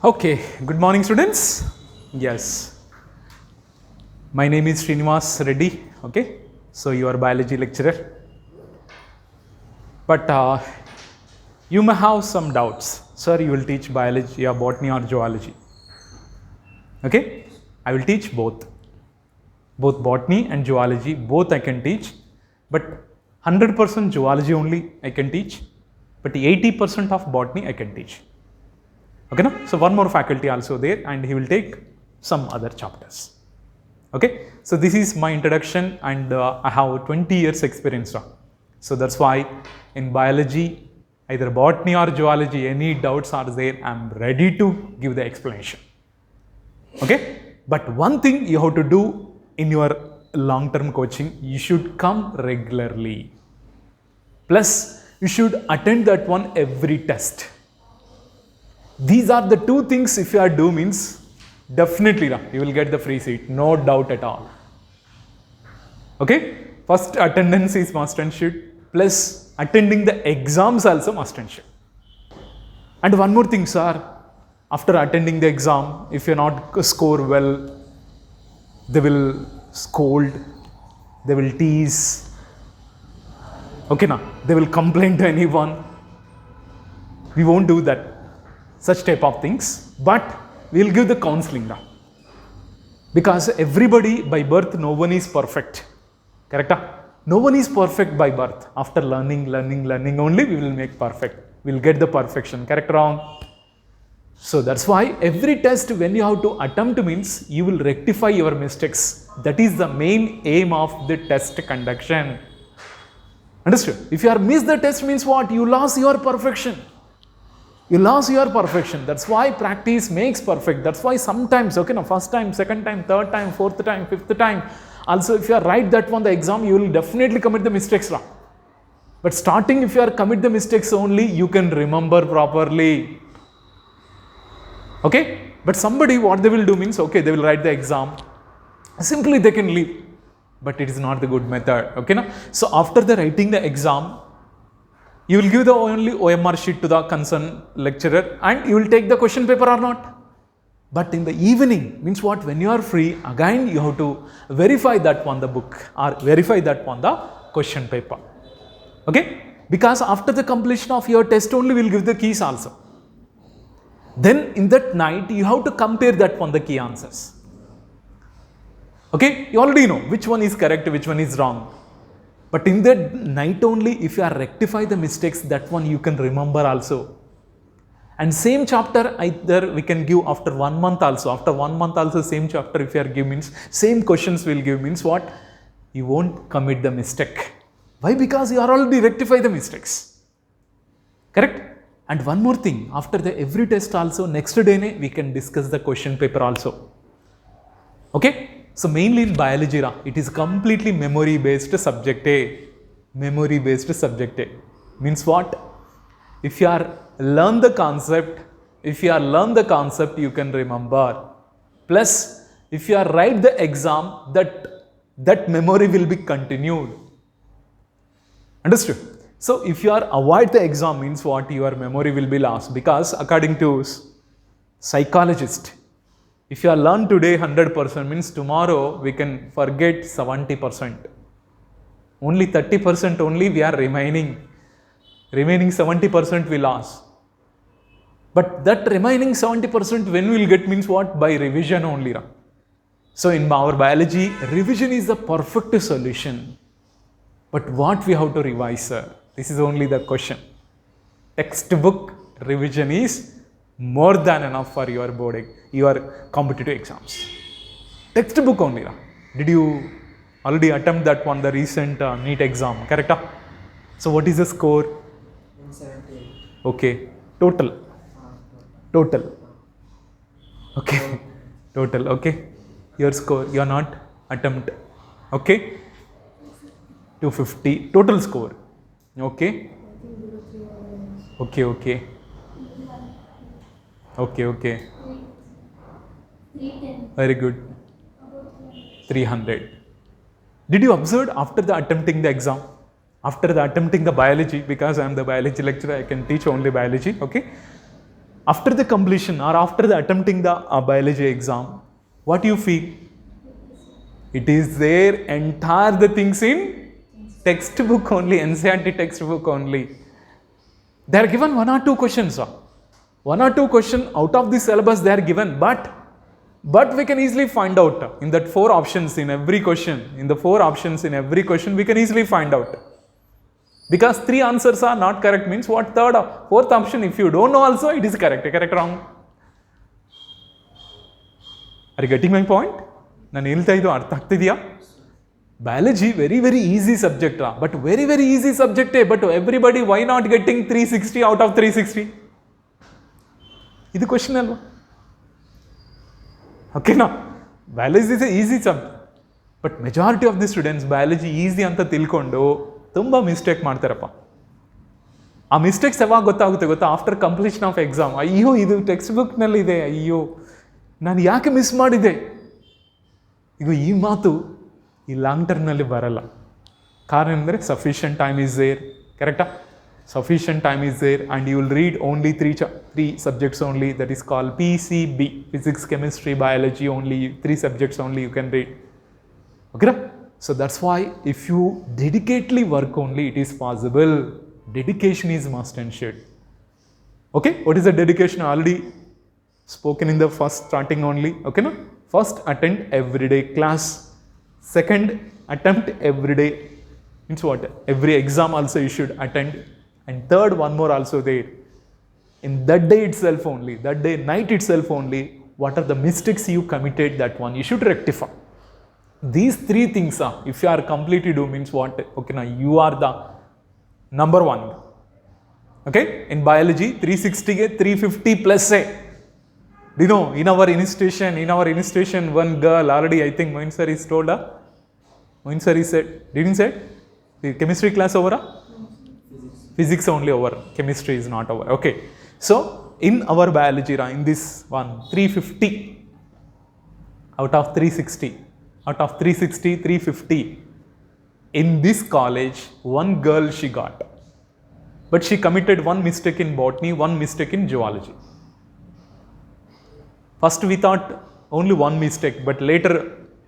Okay, good morning students. Yes, my name is Srinivas Reddy. Okay, so you are biology lecturer. But you may have some doubts. Sir, you will teach biology or botany or zoology. Okay, I will teach both. Both botany and zoology, both I can teach. But 100% zoology only I can teach. But 80% of botany I can teach. Okay, no? So one more faculty also there and he will take some other chapters. Okay, so this is my introduction and I have 20 years experience now. So that's why in biology, either botany or zoology, any doubts are there, I am ready to give the explanation. Okay, but one thing you have to do in your long-term coaching, you should come regularly. Plus, you should attend that one every test. These are the two things if you are do means definitely you will get the free seat, no doubt at all. Okay, first attendance is must and should, plus attending the exams also must and should. And one more thing sir, after attending the exam, if you not score well, they will scold, they will tease, okay now, they will complain to anyone. We won't do that. Such type of things, but we will give the counseling now. Because everybody by birth, no one is perfect. Correct? No one is perfect by birth. After learning only we will make perfect. We will get the perfection. Correct or wrong? So that's why every test when you have to attempt means you will rectify your mistakes. That is the main aim of the test conduction. Understood? If you are miss the test means what? You lost your perfection. You lost your perfection. That's why practice makes perfect. That's why sometimes, okay, now first time, second time, third time, fourth time, fifth time. Also, if you are right that one, the exam, you will definitely commit the mistakes wrong. But starting, if you are commit the mistakes only, you can remember properly. Okay? But somebody, what they will do means, okay, they will write the exam. Simply they can leave. But it is not the good method. Okay, now? So after the writing the exam, you will give the only OMR sheet to the concerned lecturer and you will take the question paper or not. But in the evening, means what? When you are free, again you have to verify that one the book or verify that one the question paper. Okay? Because after the completion of your test only, we will give the keys also. Then in that night, you have to compare that one the key answers. Okay? You already know which one is correct, which one is wrong. But in that night only, if you are rectify the mistakes, that one you can remember also. And same chapter either we can give after 1 month also. After 1 month also same chapter if you are give means, same questions will give means what? You won't commit the mistake. Why? Because you are already rectify the mistakes. Correct? And one more thing, after the every test also, next day we can discuss the question paper also. Okay? So mainly in biology, it is completely memory based subject. Memory based subject. Means what? If you are learn the concept, you can remember. Plus, if you are write the exam, that memory will be continued. Understood? So if you are avoid the exam means what? Your memory will be lost. Because according to psychologist, if you are learn today 100% means tomorrow we can forget 70%. Only 30% only we are remaining. Remaining 70% we lost. But that remaining 70% when we will get means what? By revision only. So in our biology, revision is the perfect solution. But what we have to revise, sir? This is only the question. Textbook revision is more than enough for your boarding, your competitive exams. Textbook only. Did you already attempt that one, the recent NEET exam? Correct? So what is the score? 178. Okay. Total. Okay. Total. Okay. Your score. You are not attempt. Okay. 250. Total score. Okay. Okay. 310. Very good. 300. Did you observe after the attempting the exam? After the attempting the biology, because I am the biology lecturer, I can teach only biology. Okay. After the completion or after the attempting the biology exam, what you feel? It is there entire the things in textbook only, NCERT textbook only. They are given 1 or 2 questions. 1 or 2 questions out of the syllabus they are given, but we can easily find out in that 4 options in every question. In the 4 options in every question, we can easily find out. Because 3 answers are not correct means what 3rd or 4th option, if you don't know also, it is correct. Correct, wrong? Are you getting my point? ನಾನು ಹೇಳ್ತಾ ಇದ್ದು ಅರ್ಥ ಆಗ್ತಿದೆಯಾ? Biology very easy subject, but very easy subject. But everybody, why not getting 360 out of 360? ಇದು question ಅಲ್ವಾ? ಓಕೆನಾ? Biology is a easy subject, but majority of the students biology easy ಅಂತ ತಿಳ್ಕೊಂಡು ತುಂಬ ಮಿಸ್ಟೇಕ್ ಮಾಡ್ತಾರಪ್ಪ. ಆ ಮಿಸ್ಟೇಕ್ಸ್ ಯಾವಾಗ ಗೊತ್ತಾಗುತ್ತೆ ಗೊತ್ತಾ? After completion of exam. ಅಯ್ಯೋ ಇದು ಟೆಕ್ಸ್ಟ್ ಬುಕ್ನಲ್ಲಿ ಇದೆ, ಅಯ್ಯೋ ನಾನು ಯಾಕೆ ಮಿಸ್ ಮಾಡಿದೆ. ಈಗ ಈ ಮಾತು ಈ ಲಾಂಗ್ ಟರ್ಮ್ನಲ್ಲಿ ಬರಲ್ಲ. ಕಾರಣ ಅಂದರೆ ಸಫಿಷಿಯಂಟ್ ಟೈಮ್ ಈಸ್ ದೇರ್. ಕರೆಕ್ಟಾ? Sufficient time is there and you will read only 3 subjects only, that is called PCB, physics, chemistry, biology only. 3 subjects only you can read. Okay? So that's why if you dedicatedly work only, it is possible. Dedication is must and should. Okay? What is the dedication? Already spoken in the first starting only. Okay? No? First, attend everyday class. Second, attempt every day. Means what? Every exam also you should attend. And third, one more also there. In that day itself only, that day night itself only, what are the mistakes you committed, that one you should rectify. These 3 things are, if you are completely do, means what? Okay, now you are the number 1. Okay? In biology, 360 ke 350 plus hai. Do you know, in our institution, one girl already, I think Moin sir is told, Moin sir is said, didn't say? The chemistry class over? Physics only over. Chemistry is not over. Okay. So, in our biology, in this one, 350 out of 360. Out of 360, 350. In this college, one girl she got. But she committed 1 mistake in botany, 1 mistake in zoology. First we thought only 1 mistake, but later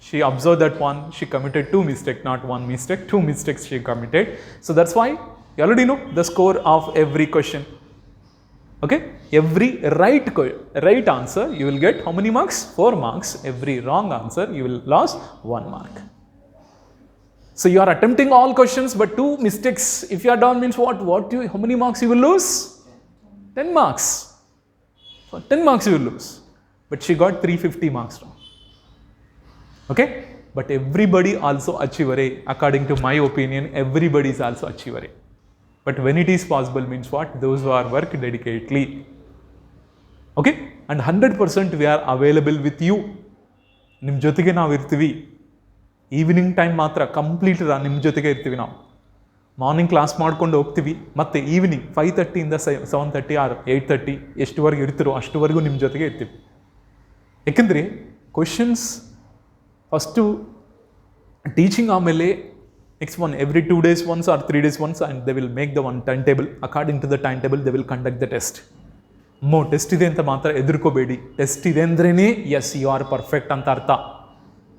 she observed that she committed 2 mistakes, not 1 mistake, 2 mistakes she committed. So that's why you already know the score of every question. Okay? Every right answer you will get how many marks? 4 marks. Every wrong answer you will lose 1 mark. So you are attempting all questions, but 2 mistakes if you are done means what? How many marks you will lose? 10 marks. So 10 marks you will lose. But she got 350 marks wrong. Okay? But everybody also achiever. According to my opinion, everybody is also achiever. But when it is possible means what? Those who are work dedicatedly. Okay? And 100% we are available with you. Nim jotige ನಾವು ಇರ್ತೀವಿ. Evening time ಮಾತ್ರ complete ನಿಮ್ಮ ಜೊತೆಗೆ ಇರ್ತೀವಿ ನಾವು. Morning class ಮಾಡ್ಕೊಂಡು ಹೋಗ್ತೀವಿ, ಮತ್ತು ಈವ್ನಿಂಗ್ 5:30 ಇಂದ 7:30 ಆರ್ 8:30 ಎಷ್ಟುವರೆಗೂ ಇರ್ತೀರೋ ಅಷ್ಟುವರೆಗೂ ನಿಮ್ಮ ಜೊತೆಗೆ ಇರ್ತೀವಿ. ಯಾಕೆಂದರೆ ಕ್ವಶನ್ಸ್ ಫಸ್ಟು ಟೀಚಿಂಗ್, ಆಮೇಲೆ next one every 2 days once or 3 days once, and they will make the one time table. According to the time table they will conduct the test. Test ಇದೆ ಅಂತ ಮಾತ್ರ ಹೆದರ್ಕೋಬೇಡಿ. Test ಇದೆ ಅಂದ್ರೇ S you R perfect ಅಂತ ಅರ್ಥ.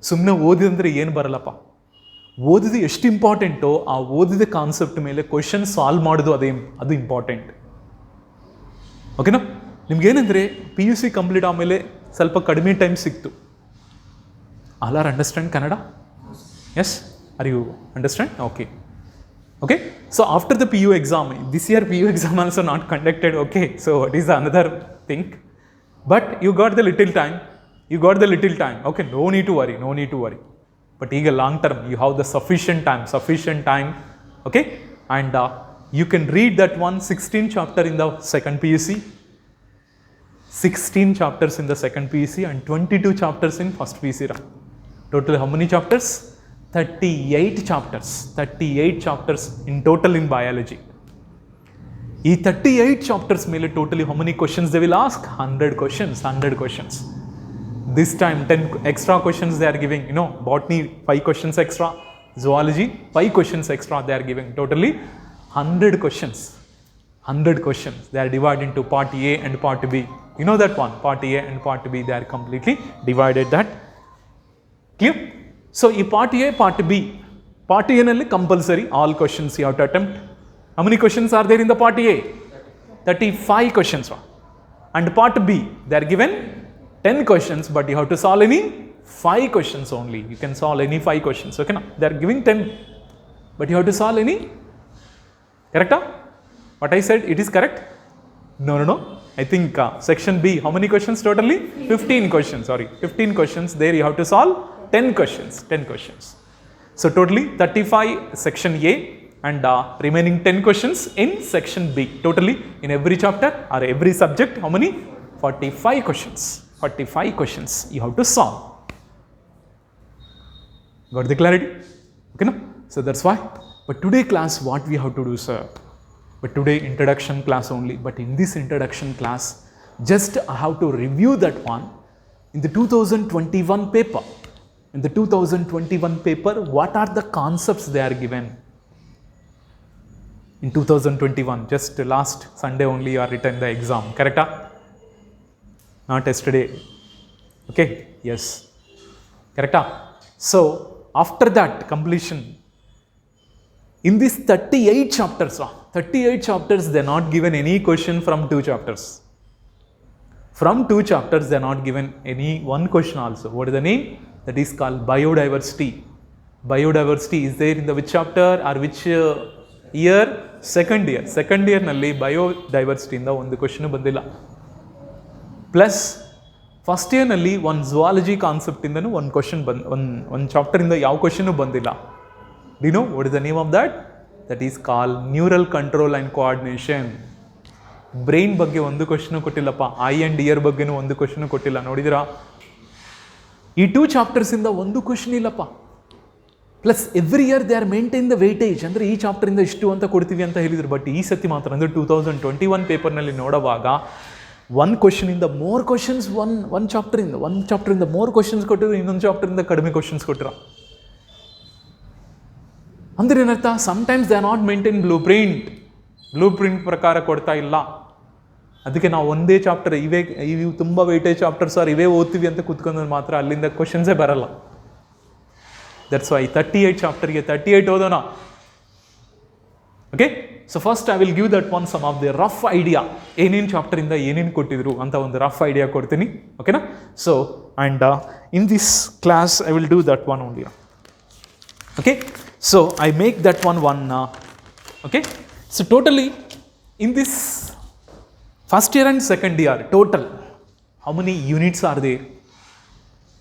ಸುಮ್ಮನೆ ಓದಿದಂದರೆ ಏನು ಬರಲ್ಲಪ್ಪ. ಓದಿದ ಎಷ್ಟು ಇಂಪಾರ್ಟೆಂಟೋ ಆ ಓದಿದ ಕಾನ್ಸೆಪ್ಟ್ ಮೇಲೆ ಕ್ವಶನ್ ಸಾಲ್ವ್ ಮಾಡೋದು ಅದು ಇಂಪಾರ್ಟೆಂಟ್. ಓಕೆನಾ? ನಿಮ್ಗೇನೆಂದರೆ PUC ಕಂಪ್ಲೀಟ್ ಆದಮೇಲೆ ಸ್ವಲ್ಪ ಕಡಿಮೆ ಟೈಮ್ ಸಿಕ್ತು. All are understand Kannada? Yes, are you understand? Okay. Okay, so after the PU exam, this year PU exam also not conducted. Okay, so it is another thing, but you got the little time. Okay, no need to worry. But ಈಗ long term, you have the sufficient time. Okay, and you can read that 16 chapter in the second PUC, 16 chapters in the second PUC, and 22 chapters in first PUC. Total how many chapters? 38 chapters in total in biology. ಈ 38 chapters ಮೇಲೆ totally how many questions they will ask? 100 questions. This time 10 extra questions they are giving. Botany 5 questions extra, zoology 5 questions extra they are giving. Totally 100 questions. 100 questions. They are divided into part A and part B. You know that one, part A and part B, they are completely divided that. Clear? So, in part A, part B, part A is compulsory, all questions you have to attempt. How many questions are there in the part A? 35 questions. And part B, they are given 10 questions, but you have to solve any 5 questions only. You can solve any 5 questions. Okay, now they are giving 10, but you have to solve any. Correct? What I said, it is correct? No. I think section B, how many questions totally? 15 questions, sorry. 15 questions. There you have to solve 10 questions. 10 questions. So totally 35 section A and remaining 10 questions in section B. Totally in every chapter or every subject, how many? 45 questions. 45 questions you have to solve. Got the clarity? Okay, no? So that's why. But today class, what we have to do, sir? But today introduction class only. But in this introduction class, just I have to review that one in the 2021 paper. In the 2021 paper, what are the concepts they are given? In 2021, just last Sunday only you are written the exam, correct? Not yesterday. Okay, yes. Correct? So, after that completion, in these 38 chapters, they are not given any question from 2 chapters. From 2 chapters, they are not given any one question also. What is the name? That is called biodiversity. Biodiversity is there in the which chapter or which year? Second year. Second year nalli biodiversity inda one question bandilla. Plus first year nalli one zoology concept indanu one question one chapter inda yav question bandilla. Do you know what is the name of that? That is called neural control and coordination. Brain ಬಗ್ಗೆ ಒಂದು question ಕೊಟ್ಟಿಲ್ಲಪ್ಪ, I and year ಬಗ್ಗೆನೂ ಒಂದು question ಕೊಟ್ಟಿಲ್ಲ. ನೋಡಿದಿರಾ, ಈ 2 chapters ಇಂದ ಒಂದು question ಇಲ್ಲಪ್ಪ. Plus every year they R maintain the weightage, ಅಂದರೆ ಈ ಚಾಪ್ಟರ್ ಇಂದ ಇಷ್ಟು ಅಂತ ಕೊಡ್ತೀವಿ ಅಂತ ಹೇಳಿದ್ರು. ಬಟ್ ಈ ಸತಿ ಮಾತ್ರ ಅಂದರೆ 2021 ಪೇಪರ್ನಲ್ಲಿ ನೋಡುವಾಗ ಒನ್ ಕ್ವೆಶ್ಚನ್ ಇಂದ ಮೋರ್ ಕ್ವೆಶ್ಚನ್ಸ್, ಒನ್ ಚಾಪ್ಟರ್ ಇಂದ ಮೋರ್ ಕ್ವೆಶ್ಚನ್ಸ್ ಕೊಟ್ಟಿದ್ರು, ಇನ್ನೊಂದು ಚಾಪ್ಟರ್ ಇಂದ ಕಡಿಮೆ ಕ್ವೆಶ್ಚನ್ಸ್ ಕೊಟ್ಟಿರೋ. ಅಂದ್ರೆ ಏನರ್ಥ? Sometimes they are not maintain blue print ಪ್ರಕಾರ ಕೊಡ್ತಾ ಇಲ್ಲ. ಅದಕ್ಕೆ ನಾವು ಒಂದೇ ಚಾಪ್ಟರ್ ಇವು ತುಂಬ ವೇಟೇಜ್ ಚಾಪ್ಟರ್ಸ್ ಆರ್ ಇವೇ ಓದ್ತೀವಿ ಅಂತ ಕೂತ್ಕೊಂಡ್ರೆ ಮಾತ್ರ ಅಲ್ಲಿಂದ ಕ್ವಶನ್ಸೇ ಬರಲ್ಲ. ದಟ್ಸ್ ವೈ 38 ಚಾಪ್ಟರ್ಗೆ 38 ಓದೋಣ. Okay, so first I will give that one some of the rough idea, ಏನೇನು ಚಾಪ್ಟರಿಂದ ಏನೇನು ಕೊಟ್ಟಿದ್ರು ಅಂತ ಒಂದು ರಫ್ ಐಡಿಯಾ ಕೊಡ್ತೀನಿ. ಓಕೆನಾ? So and in this class I will do that one only. Okay, so I make that one okay. So totally in this first year and second year, total how many units are there?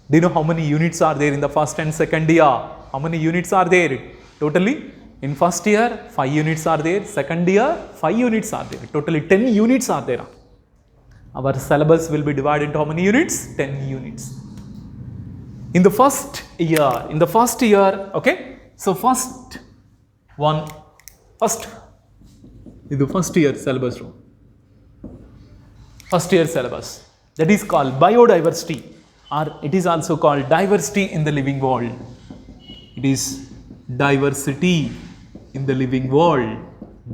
Do you know how many units are there in the first and second year? How many units are there totally? In first year 5 units are there, second year 5 units are there, totally 10 units are there. Our syllabus will be divided into how many units? 10 units in the first year. Okay, so first ಇದು first year syllabus. First year syllabus that is called biodiversity, or it is also called diversity in the living world. It is diversity in the living world.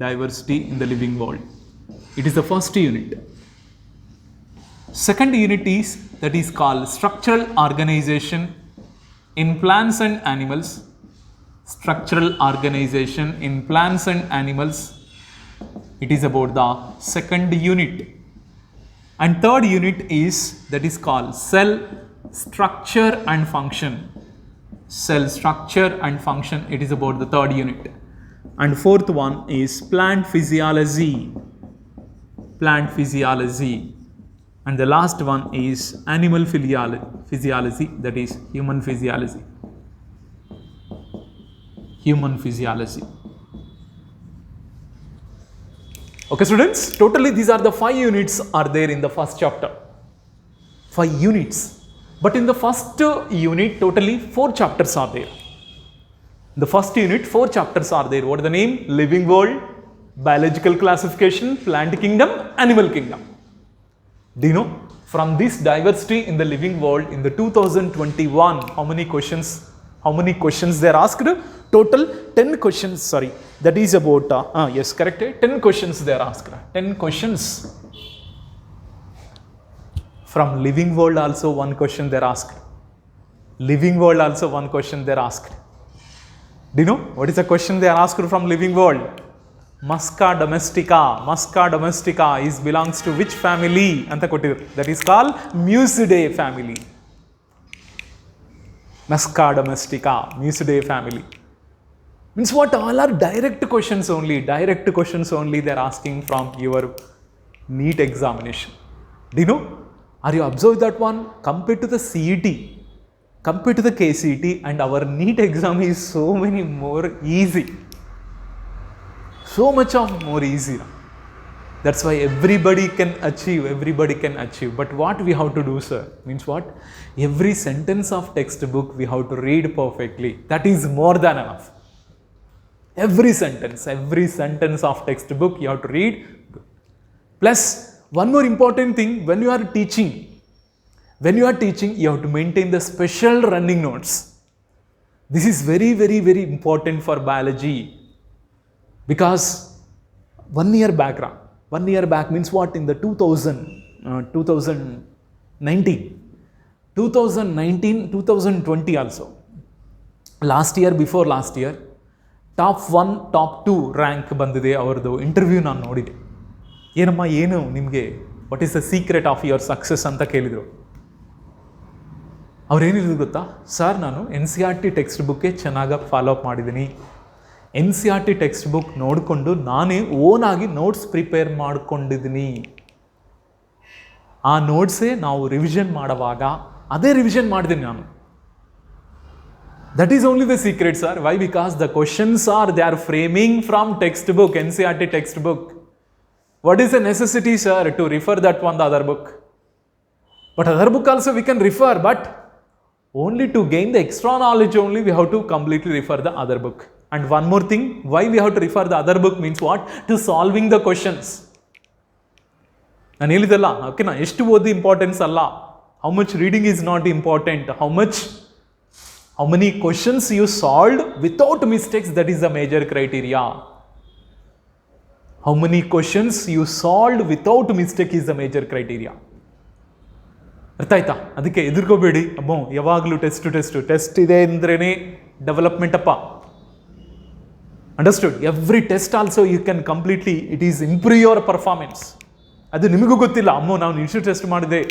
Diversity in the living world. It is the first unit. Second unit is that is called structural organization in plants and animals. Structural organization in plants and animals. It is about the second unit. And third unit is that is called cell structure and function. Cell structure and function. It is about the third unit. And fourth one is plant physiology. Plant physiology. And the last one is animal physiology. That is human physiology. Human physiology. Okay students, totally these are the 5 units are there in the first chapter. 5 units. But in the first unit, totally 4 chapters are there. In the first unit, 4 chapters are there. What is the name? Living world, biological classification, plant kingdom, animal kingdom. Do you know? From this diversity in the living world, in the 2021, how many questions they are asked? total 10 questions, sorry, that is about, yes, correct, 10 questions they are asked, 10 questions. From living world also one question they are asked. Living world also one question they are asked. Do you know what is the question they are asked from living world? Musca domestica. Musca domestica is belongs to which family? Anta kottidru. That is called Mucidae family. Musca domestica, Mucidae family. Means what? All are direct questions only. Direct questions only they are asking from your NEET examination. Do you know? Are you observed that one? Compared to the CET, compared to the KCET, and our NEET exam is so many more easy. So much of more easy. That's why everybody can achieve. But what we have to do, sir? Means what? Every sentence of textbook we have to read perfectly. That is more than enough. Every sentence of textbook you have to read. Plus, one more important thing, when you are teaching, you have to maintain the special running notes. This is very, very, very important for biology. Because 1 year back means what? In the 2019, 2020 also. Before last year, top 1, top 2 rank ಬಂದಿದೆ ಅವರದು interview ನಾನು ನೋಡಿದೆ. ಏನಮ್ಮ ಏನು ನಿಮಗೆ what is the secret of your success ಅಂತ ಕೇಳಿದರು. ಅವ್ರು ಹೇಳಿದ್ರು ಗೊತ್ತಾ? ಸರ್, ನಾನು NCERT ಟೆಕ್ಸ್ಟ್ ಬುಕ್ಕೆ ಚೆನ್ನಾಗಿ ಫಾಲೋ ಅಪ್ ಮಾಡಿದ್ದೀನಿ. NCERT ಟೆಕ್ಸ್ಟ್ ಬುಕ್ ನೋಡಿಕೊಂಡು ನಾನೇ ಓನಾಗಿ ನೋಟ್ಸ್ ಪ್ರಿಪೇರ್ ಮಾಡ್ಕೊಂಡಿದ್ದೀನಿ. ಆ ನೋಟ್ಸೇ ನಾವು ರಿವಿಷನ್ ಮಾಡುವಾಗ ಅದೇ ರಿವಿಷನ್ ಮಾಡಿದ್ದೀನಿ ನಾನು. That is only the secret, sir. Why? Because the questions they are framing from textbook, NCERT textbook. What is the necessity, sir, to refer that one, the other book? But other book also we can refer, but only to gain the extra knowledge only we have to completely refer the other book. And one more thing, why we have to refer the other book means what? To solving the questions. ನಾನು ಹೇಳಿದಲ್ಲ, ಓಕೆನಾ, ಎಷ್ಟು ಓದಿ importance ಅಲ್ಲ. How much reading is not important. How many questions you solved without mistakes, that is the major criteria. How many questions you solved without mistake is the major criteria. ಅರ್ಥ ಆಯ್ತಾ? ಅದಕ್ಕೆ ಎದುರ್ಕೋಬೇಡಿ. ಅಬ್ಬೋ ಯಾವಾಗಲೂ ಟೆಸ್ಟ್ ಇದೆ ಅಂದ್ರೇ development ಅಪ್ಪ. Understood? Every test also you can completely it is improve your performance. ಅದು ನಿಮಗೂ ಗೊತ್ತಿಲ್ಲ. ಅಮ್ಮೋ ನಾವು ಇಷ್ಟು ಟೆಸ್ಟ್ ಮಾಡಿದೆ,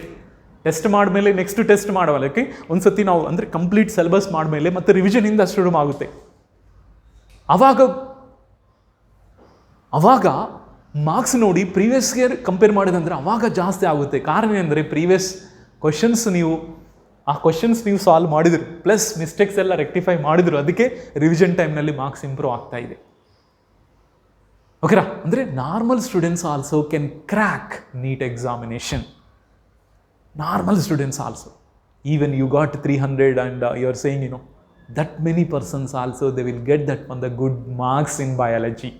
ಟೆಸ್ಟ್ ಮಾಡಿದ್ಮೇಲೆ ನೆಕ್ಸ್ಟ್ ಟೆಸ್ಟ್ ಮಾಡೋವಲ್ಲಕ್ಕೆ ಒಂದು ಸತಿ ನಾವು ಅಂದರೆ ಕಂಪ್ಲೀಟ್ ಸಿಲೆಬಸ್ ಮಾಡಿದ್ಮೇಲೆ ಮತ್ತೆ ರಿವಿಷನಿಂದ ಶುರು ಆಗುತ್ತೆ. ಅವಾಗ ಮಾರ್ಕ್ಸ್ ನೋಡಿ ಪ್ರೀವಿಯಸ್ ಇಯರ್ ಕಂಪೇರ್ ಮಾಡಿದಂದರೆ ಅವಾಗ ಜಾಸ್ತಿ ಆಗುತ್ತೆ. ಕಾರಣ ಏನಂದರೆ ಪ್ರೀವಿಯಸ್ ಕ್ವಶನ್ಸ್ ನೀವು ಸಾಲ್ವ್ ಮಾಡಿದ್ರು, ಪ್ಲಸ್ ಮಿಸ್ಟೇಕ್ಸ್ ಎಲ್ಲ ರೆಕ್ಟಿಫೈ ಮಾಡಿದ್ರು. ಅದಕ್ಕೆ ರಿವಿಷನ್ ಟೈಮ್ನಲ್ಲಿ ಮಾರ್ಕ್ಸ್ ಇಂಪ್ರೂವ್ ಆಗ್ತಾ ಇದೆ. ಓಕೆನಾ? ಅಂದರೆ normal students also can crack NEET examination. Normal students also. Even you got 300 and you are saying, that many persons also, they will get that one, the good marks in biology.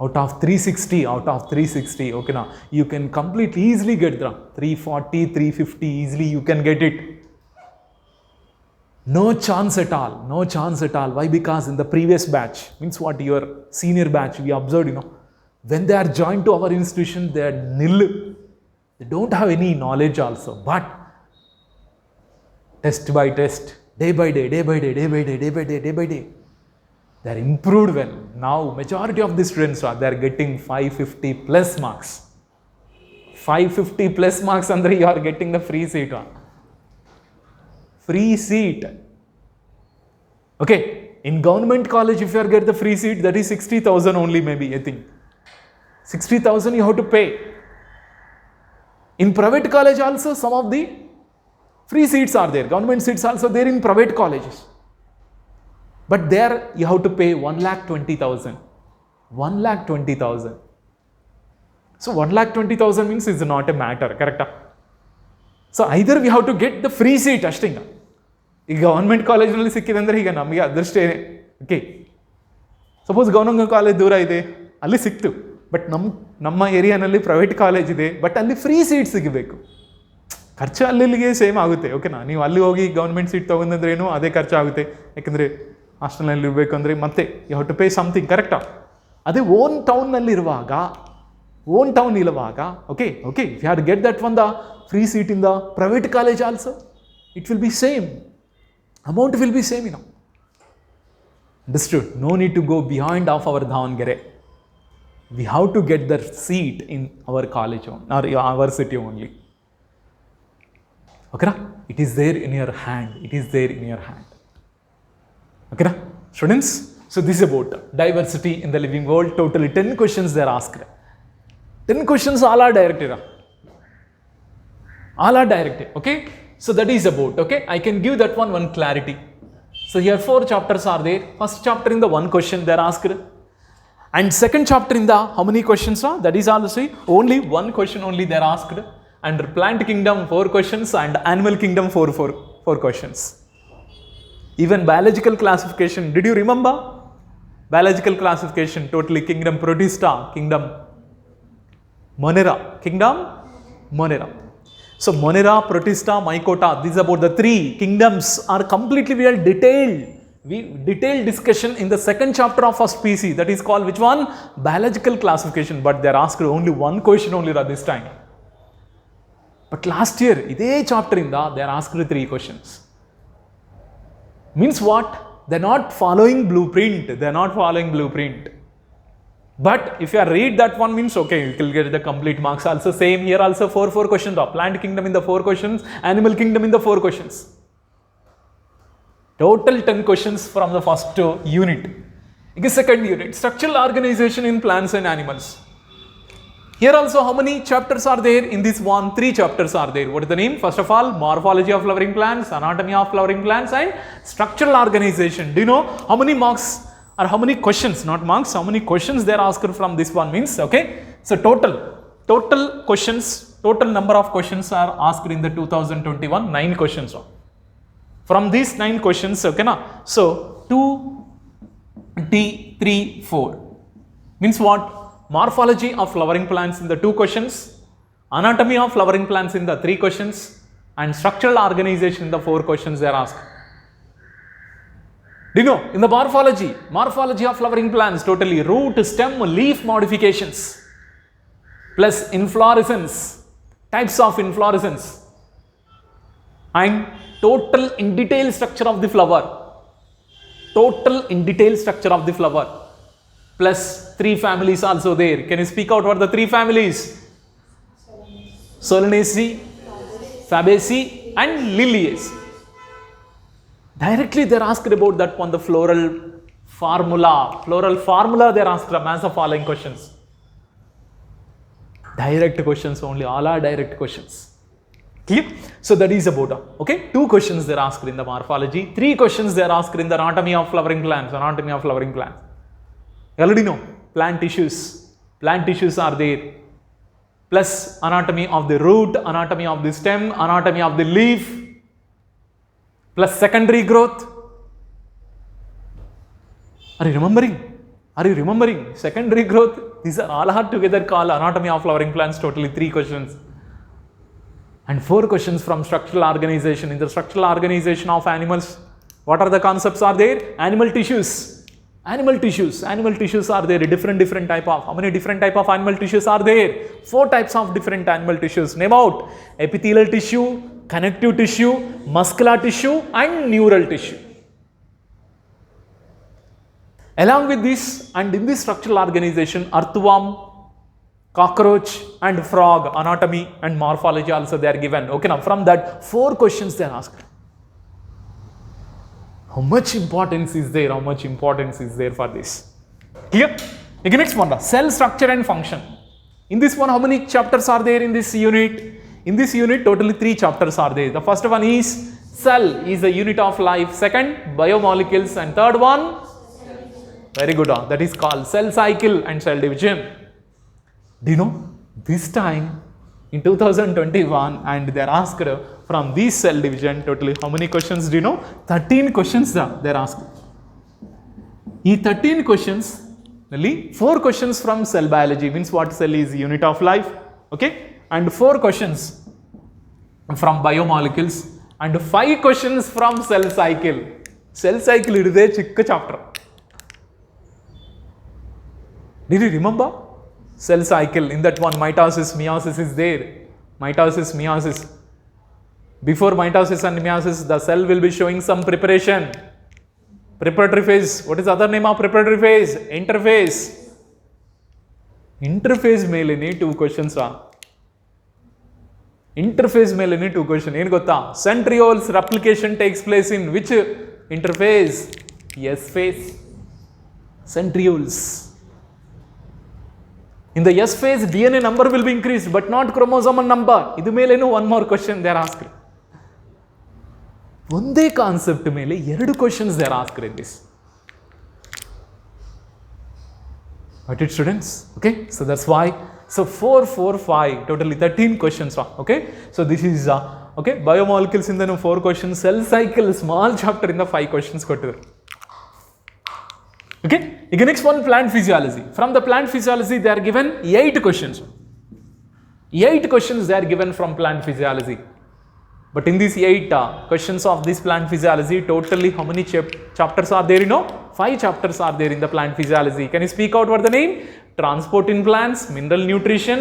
Out of 360, okay now, you can completely easily get the 340, 350 easily you can get it. No chance at all. Why? Because in the previous batch, means what, your senior batch, we observed, when they are joined to our institution, they are nil. They don't have any knowledge also, but test by test, day by day, they are improved well. Now majority of the students they are getting 550 plus marks. 550 plus marks andre you are getting the free seat. Okay, in government college if you are get the free seat, that is 60,000 only, maybe I think 60,000 you have to pay. In private college also, some of the free seats are there. Government seats also there in private colleges. But there you have to pay 1,20,000. 1,20,000. So 1,20,000 means it's not a matter, correct? So either we have to get the free seat, ashtinga. ಈ government ಕಾಲೇಜ್ನಲ್ಲಿ ಸಿಕ್ಕಿದೆ ಅಂದರೆ ಈಗ ನಮಗೆ ಅದೃಷ್ಟೇ. Okay, suppose government college ದೂರ ಇದೆ, ಅಲ್ಲಿ ಸಿಕ್ತು. ಬಟ್ ನಮ್ಮ ಏರಿಯಾನಲ್ಲಿ ಪ್ರೈವೇಟ್ ಕಾಲೇಜ್ ಇದೆ, ಬಟ್ ಅಲ್ಲಿ ಫ್ರೀ ಸೀಟ್ ಸಿಗಬೇಕು. ಖರ್ಚು ಅಲ್ಲಿಗೆ ಸೇಮ್ ಆಗುತ್ತೆ. ಓಕೆನಾ? ನೀವು ಅಲ್ಲಿ ಹೋಗಿ ಗೌರ್ಮೆಂಟ್ ಸೀಟ್ ತೊಗೊಂಡ್ರೇನು ಅದೇ ಖರ್ಚಾಗುತ್ತೆ. ಯಾಕಂದರೆ ಹಾಸ್ಟೆಲ್ನಲ್ಲಿ ಇರಬೇಕು ಅಂದರೆ ಮತ್ತೆ you have to pay something, ಕರೆಕ್ಟಾ? ಅದೇ ಓನ್ ಟೌನ್ನಲ್ಲಿರುವಾಗ, ಓನ್ ಟೌನ್ ಇರುವಾಗ, okay you have to get that one the free seat in the private college also, it will be same, amount will be same, Understood? No need to go beyond of our Davangere. We have to get the seat in our college or our city only. Okay? It is there in your hand. It is there in your hand. Okay? Students? So this is about diversity in the living world. Totally 10 questions they are asked. 10 questions all are directed. All are directed. Okay? So that is about. Okay? I can give that one clarity. So here 4 chapters are there. First chapter in the 1 question they are asked, and second chapter in the how many questions are? That is also only 1 question only they are asked, and plant kingdom 4 questions and animal kingdom 4 questions. Even biological classification, did you remember? Biological classification totally kingdom Protista, kingdom Monera, kingdom Monera. So Monera, Protista, Mycota, these about the 3 kingdoms are completely we are detailed. Detailed discussion in the second chapter of first PC, that is called which one? Biological classification, but they are asked only 1 question only at this time. But last year, ide chapter inda they are asked 3 questions. Means what? They are not following blueprint. They are not following blueprint. But if you read that one, means okay, you will get the complete marks. Also same here also 4 questions. Plant kingdom in the 4 questions, animal kingdom in the 4 questions. Total 10 questions from the first unit. Okay, second unit, structural organization in plants and animals. Here also how many chapters are there in this one? 3 chapters are there. What is the name? First of all, morphology of flowering plants, anatomy of flowering plants, and structural organization. Do you know how many marks or how many questions, not marks, how many questions they are asked from this one means, okay? So total questions, total number of questions are asked in the 2021, 9 questions. From these 9 questions, okay na? So 2, 3, 4 means what? Morphology of flowering plants in the 2 questions, anatomy of flowering plants in the 3 questions, and structural organization in the 4 questions they are asked. Do you know, in the morphology of flowering plants, totally root, stem, leaf modifications, plus inflorescence, types of inflorescence, and total in detail structure of the flower, plus 3 families also there. Can you speak out what the 3 families? Solanaceae, Fabaceae, and Liliaceae. Directly they are asked about that one, the floral formula they are asked as the following questions. Direct questions only, all are direct questions. Clear? So that is about, okay, 2 questions they are asked in the morphology, 3 questions they are asked in the anatomy of flowering plants. You already know, plant tissues are there, plus anatomy of the root, anatomy of the stem, anatomy of the leaf, plus secondary growth. Are you remembering? Secondary growth, these are all together called anatomy of flowering plants, totally 3 questions. And 4 questions from structural organization. In the structural organization of animals, what are the concepts are there? Animal tissues are there, different type of, how many different type of animal tissues are there? 4 types of different animal tissues. Name out: epithelial tissue, connective tissue, muscular tissue, and neural tissue. Along with this, and in this structural organization, earthworm, cockroach, and frog anatomy and morphology also they are given. Okay, now from that 4 questions they are asked. How much importance is there for this? Clear? Okay, next one, cell structure and function. In this one, how many chapters are there in this unit? In this unit, totally 3 chapters are there. The first one is cell is the unit of life. Second, biomolecules, and third one, very good, that is called cell cycle and cell division. Do you know, this time in 2021, and they are asked from this cell division totally how many questions? Do you know? 13 questions they are asked. These 13 questions, only 4 questions from cell biology, means what cell is unit of life, okay, and 4 questions from biomolecules, and 5 questions from cell cycle. Cell cycle ಇಡದೆ ಚಿಕ್ಕ chapter. Did you remember? Cell cycle, in that one mitosis, meiosis is there. Mitosis, meiosis. Before mitosis and meiosis, the cell will be showing some preparation. Preparatory phase. What is the other name of preparatory phase? Interphase. Interphase ಮೇಲೇನೆ 2 questions are. Interphase ಮೇಲೇನೆ 2 questions. ಏನು ಗೊತ್ತಾ? Centrioles replication takes place in which interphase? S phase. Centrioles. In the S phase, DNA number will be increased, but not chromosomal number. ಇದು ಮೇಲೇನು one more question they are asked. ಒಂದೇ concept ಮೇಲೆ 2 questions they are asked in this. Got it, students? Okay, so that's why. So 4, 4, 5, totally 13 questions. Okay, so this is okay. Biomolecules in the 4 questions. Cell cycle, small chapter in the 5 questions. Okay, again next one, plant physiology. From the plant physiology, they are given 8 questions. 8 questions they are given from plant physiology. But in these 8 questions of this plant physiology, totally how many chapters are there? 5 chapters are there in the plant physiology. Can you speak out what the name? Transport in plants, mineral nutrition,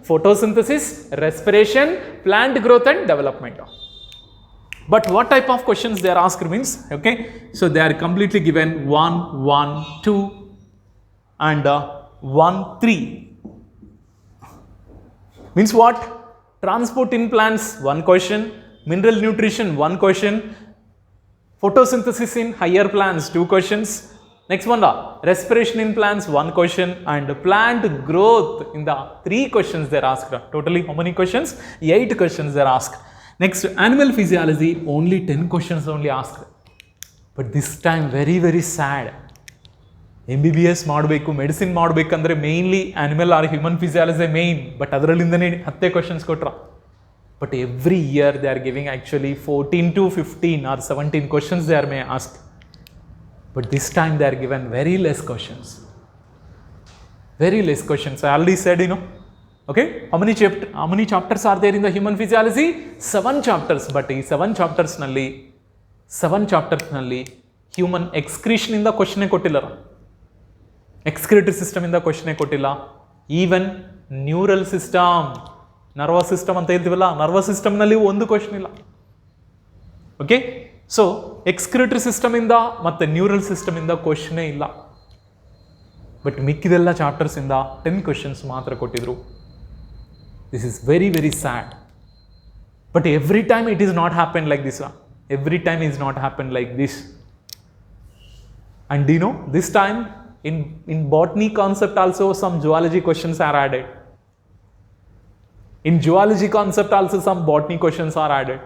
photosynthesis, respiration, plant growth and development. But what type of questions they are asked means, okay, so they are completely given 1, 1, 2 and 1, 3. Means what? Transport in plants, 1 question, mineral nutrition, 1 question, photosynthesis in higher plants, 2 questions. Next one, respiration in plants, 1 question, and plant growth in the 3 questions they are asked. Totally how many questions? 8 questions they are asked. Next, animal physiology, only 10 questions only asked. But this time very, very sad. MBBS ಮಾಡಬೇಕು, medicine ಮಾಡಬೇಕಂದ್ರೆ mainly animal or human physiology main, but ಅದರಲ್ಲಿಂದನೇ 10 questions ಕೊಟ್ರ. But every year they are giving actually 14 to 15 or 17 questions they are may ask. But this time they are given very less questions. Very less questions. I already said, okay, how many chapters are there in the human physiology? 7 chapters. But ಈ 7 chapters ನಲ್ಲಿ human excretion ಇಂದ question ಕೊಟ್ಟಿಲ್ಲ, excretory system ಇಂದ question ಕೊಟ್ಟಿಲ್ಲ, even neural system, nervous system ಅಂತ ಹೇಳ್ತೀವಲ್ಲ, nervous system ನಲ್ಲಿ ಒಂದು ಕ್ವಶನ್ ಇಲ್ಲ. ಓಕೆ, ಸೊ ಎಕ್ಸ್ಕ್ರಿಟರಿ ಸಿಸ್ಟಮ್ ಇಂದ ಮತ್ತೆ ನ್ಯೂರಲ್ ಸಿಸ್ಟಮ್ ಇಂದ ಕ್ವಶನೇ ಇಲ್ಲ. ಬಟ್ ಮಿಕ್ಕಿದೆಲ್ಲ ಚಾಪ್ಟರ್ಸ್ ಇಂದ 10 ಕ್ವಶನ್ಸ್ ಮಾತ್ರ ಕೊಟ್ಟಿದ್ರು. This is very, very sad. But every time it is not happened like this. Every time it is not happened like this. And this time in botany concept also some zoology questions are added. In zoology concept also some botany questions are added.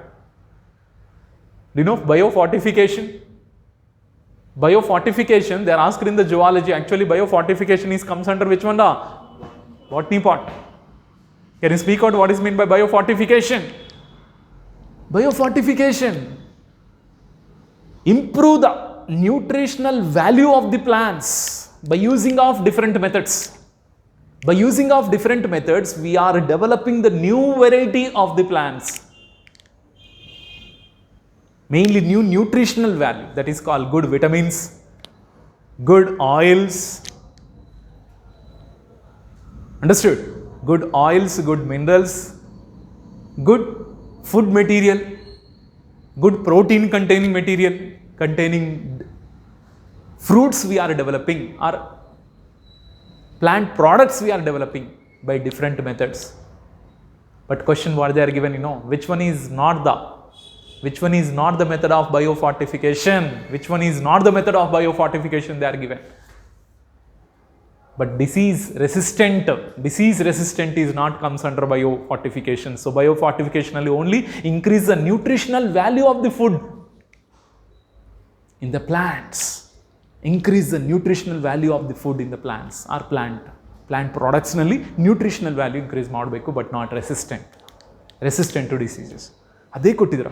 Biofortification? Biofortification, they are asked in the zoology. Actually, biofortification comes under which one? Botany part. Can you speak out what is meant by biofortification? Biofortification, improve the nutritional value of the plants by using of different methods. By using of different methods, we are developing the new variety of the plants. Mainly new nutritional value, that is called good vitamins, good oils. Understood? Good oils, good minerals, good food material, good protein containing material, containing fruits we are developing, or plant products we are developing by different methods. But question what they are given, which one is not the method of biofortification? Which one is not the method of biofortification they are given? But disease resistant is not comes under biofortification. So biofortification only increase the nutritional value of the food in the plants. Increase the nutritional value of the food in the plants or plant products ನಲ್ಲಿ nutritional value increase ಮಾಡಬೇಕು, but not resistant to diseases. ಅದೇ ಕೊಟ್ಟಿದ್ರ.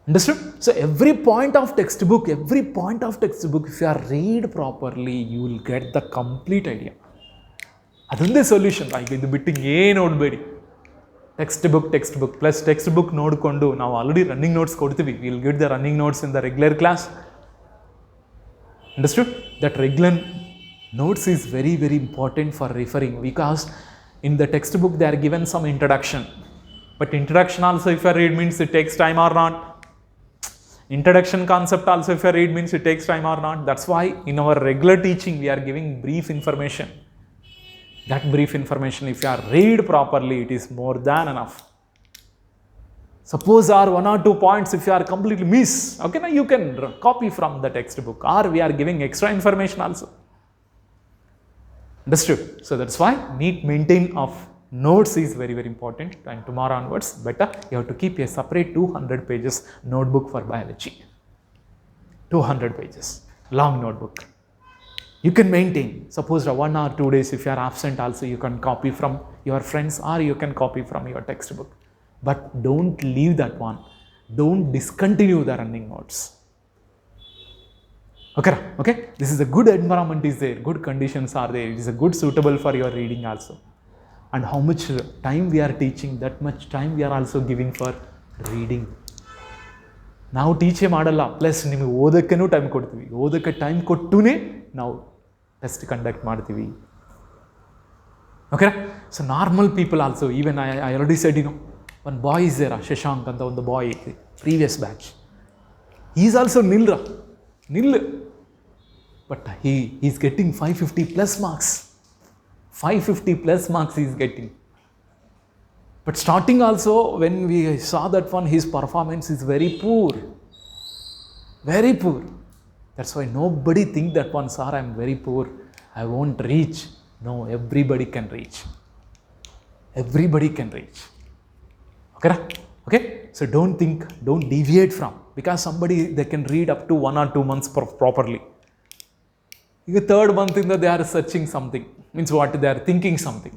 Understood? So every point of textbook, if you are read properly, you will get the complete idea. ಅದೊಂದೇ solution. ಈಗ ಇದು ಬಿಟ್ಟು ಏನು ನೋಡಬೇಡಿ. Text book plus text book ನೋಡಿಕೊಂಡು ನಾವು ಆಲ್ರೆಡಿ ರನ್ನಿಂಗ್ ನೋಟ್ಸ್ ಕೊಡ್ತೀವಿ. Will give the running notes in the regular class. Understood? That regular notes is very, very important for referring, because in the textbook they are given some introduction. But introduction also, if you read, means it takes time or not. Introduction concept also, if you read, means it takes time or not. That's why in our regular teaching we are giving brief information. That brief information, if you are read properly, it is more than enough. Suppose are 1 or 2 points if you are completely miss, okay, now you can copy from the textbook, or we are giving extra information also. Understood? So that's why neat maintain of notes is very, very important, and tomorrow onwards better you have to keep a separate 200 pages notebook for biology. 200 pages long notebook. You can maintain, suppose 1 or 2 days if you are absent also, you can copy from your friends or you can copy from your textbook. But don't leave that one. Don't discontinue the running notes. Okay, okay? This is a good environment is there, good conditions are there. It is a good suitable for your reading also. And how much time we are teaching, that much time we are also giving for reading. ನಾವು ಟೀಚೇ ಮಾಡಲ್ಲ, plus ನಿಮಗೆ ಓದೋಕ್ಕೂ time ಕೊಡ್ತೀವಿ. ಓದೋಕ್ಕೆ time ಕೊಟ್ಟುನೇ ನಾವು test conduct ಮಾಡ್ತೀವಿ. Okay? So normal people also, even I already shed, one boy is there, Shashank anta ಒಂದು boy, previous batch. He is also nil. But he is getting 550 plus marks. 550 plus marks he is getting. But starting also, when we saw that one, his performance is very poor. Very poor. That's why nobody think that one, sir, I am very poor, I won't reach. No, everybody can reach. Everybody can reach. Okay? So don't think, don't deviate from, because somebody, they can read up to 1 or 2 months properly. In the 3rd month they are searching something, means what, they are thinking something.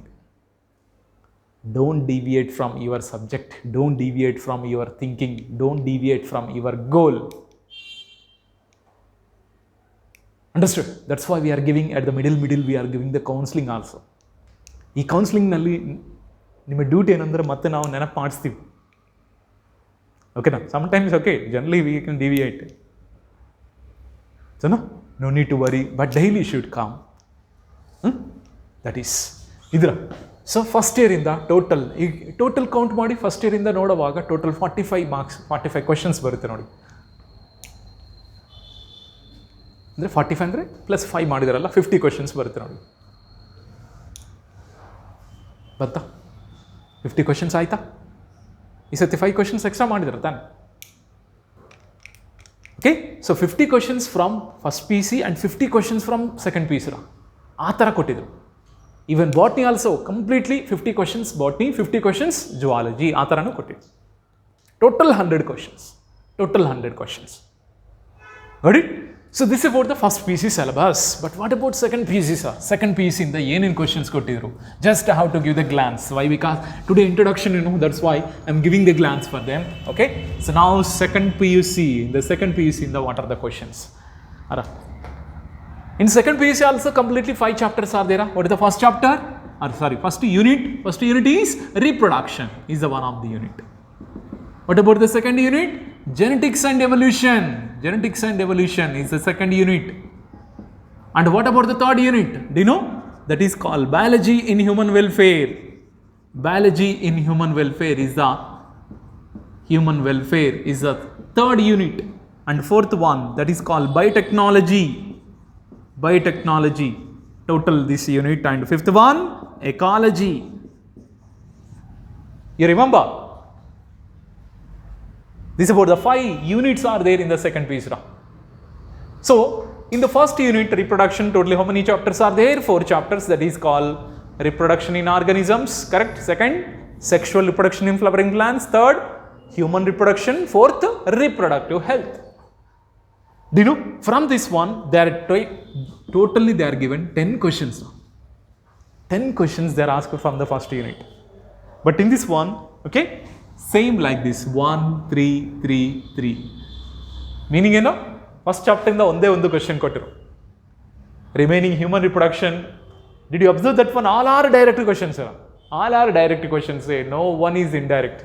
Don't deviate from your subject, don't deviate from your thinking, don't deviate from your goal. Understood? That's why we are giving at the middle we are giving the counseling also. ಈ ಕೌನ್ಸಿಲಿಂಗ್ನಲ್ಲಿ ನಿಮ್ಮ duty ಏನಂದರೆ ಮತ್ತೆ ನಾವು ನೆನಪು ಮಾಡಿಸ್ತೀವಿ. ಓಕೆನಾ? Sometimes okay, generally we can deviate. So no need to worry, but daily should come. That is ಇದರ. ಸೊ ಫಸ್ಟ್ ಇಯರಿಂದ ಟೋಟಲ್ ಕೌಂಟ್ ಮಾಡಿ, ಫಸ್ಟ್ ಇಯರಿಂದ ನೋಡುವಾಗ ಟೋಟಲ್ 45 ಮಾರ್ಕ್ಸ್, 45 ಕ್ವಶನ್ಸ್ ಬರುತ್ತೆ ನೋಡಿ. ಅಂದರೆ 45 ಅಂದರೆ ಪ್ಲಸ್ 5 ಮಾಡಿದಾರಲ್ಲ, 50 ಕ್ವಶನ್ಸ್ ಬರುತ್ತೆ ನೋಡಿ. ಬತ್ತಾ 50 ಕ್ವಶನ್ಸ್ ಆಯಿತಾ? ಈ ಸತಿ 5 ಕ್ವಶನ್ಸ್ ಎಕ್ಸ್ಟ್ರಾ ಮಾಡಿದಾರೆ ತಾನೆ? Okay, so 50 questions from first P C and 50 questions from second P C ಆ ಥರ ಕೊಟ್ಟಿದ್ರು. Even botany also completely 50 questions botany, 50 questions zoology, ಆ ಥರನೂ ಕೊಟ್ಟಿದ್ರು. Total 100 questions. Got it? So this is about the first PC syllabus. But what about second PC, sir? Second PC in the ಏನೇನು questions ಕೊಟ್ಟಿದ್ರು? Just how to give the glance. Why? Because today introduction, that's why I'm giving the glance for them. Okay? So now second PUC. In the second PUC, what are the questions? In second PUC also completely 5 chapters are there. What is the first chapter? First unit. First unit is reproduction. Is the one of the unit. What about the second unit? Genetics and evolution. Genetics and evolution is the second unit. And what about the third unit? Do you know? That is called biology in human welfare. Biology in human welfare is the third unit. And fourth one, that is called biotechnology. Total this unit. And fifth one, ecology. You remember? This is about the 5 units are there in the second piece. So, in the first unit, reproduction, totally how many chapters are there? 4 chapters, that is called reproduction in organisms, correct? Second, sexual reproduction in flowering plants. Third, human reproduction. Fourth, reproductive health. Do you know? From this one, they are given 10 questions. 10 questions they are asked from the first unit. But in this one, okay, same like this, 1, 3, 3, 3. Meaning, first chapter in the one question kottru. Remaining human reproduction. Did you observe that one? All are direct questions. All are direct questions, no one is indirect.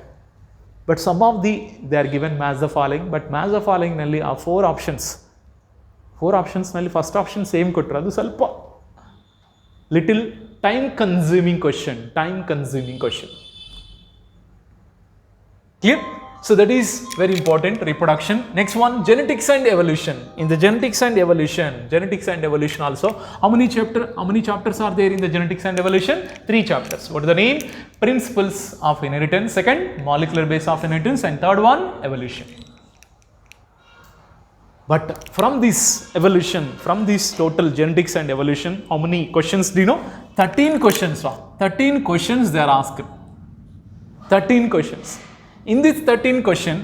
But some of they are given match the following, but match the following nalli are 4 options. 4 options nalli first option same kottru, adu ಸ್ವಲ್ಪ little time consuming question. Clear? So that is very important, reproduction. Next one, genetics and evolution. In the genetics and evolution also, how many chapters are there in the genetics and evolution? 3 chapters. What is the name? Principles of inheritance. Second, molecular base of inheritance, and third one, evolution. But from this evolution, from this total genetics and evolution, how many questions do you know? 13 questions. 13 questions they are asked. 13 questions. In this 13 question,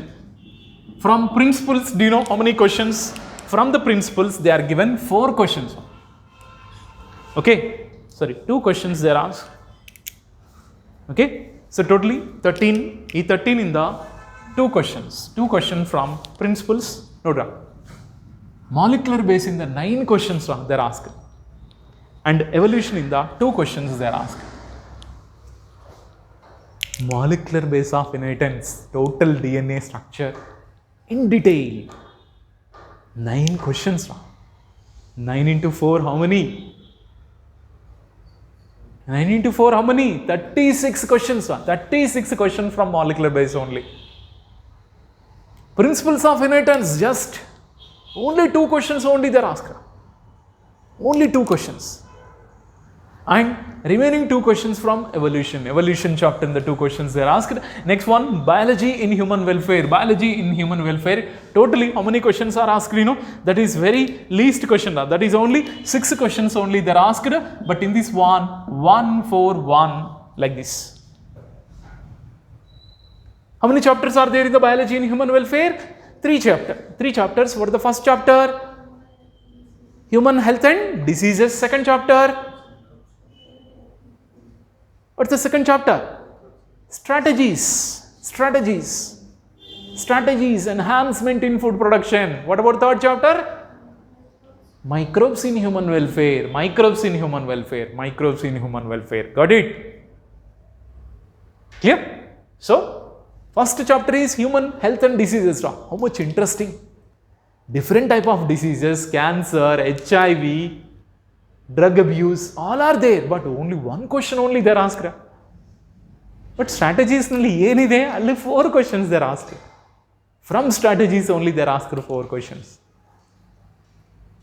from principles, do you know how many questions? From the principles, they are given 4 questions. Okay, sorry, 2 questions they are asked. Okay, so totally 13. E 13 in the 2 questions. 2 questions from principles. Note, molecular base in the 9 questions they are asked, and evolution in the 2 questions they are asked. Molecular base of inheritance, total DNA structure in detail. 9 questions. 9 into 4, how many? 9 into 4, how many? 36 questions. 36 questions from molecular base only. Principles of inheritance, just only 2 questions only they are asked. Only 2 questions. And remaining 2 questions from evolution. Evolution chapter in the 2 questions they are asked. Next one, biology in human welfare. Biology in human welfare. Totally, how many questions are asked? You know, that is very least question. That is only 6 questions only they are asked. But in this one, 1, 4, 1, like this. How many chapters are there in the biology in human welfare? 3 chapters. 3 chapters. What is the first chapter? Human health and diseases. Second chapter. What's the second chapter? Strategies, enhancement in food production. What about third chapter? Microbes in human welfare. Got it? Clear? So, first chapter is human health and diseases. How much interesting. Different type of diseases, cancer, HIV, drug abuse, all are there, but only 1 question only they are asked. But strategies nalli yenide, only 4 questions they are asked. From strategies only they are asked 4 questions.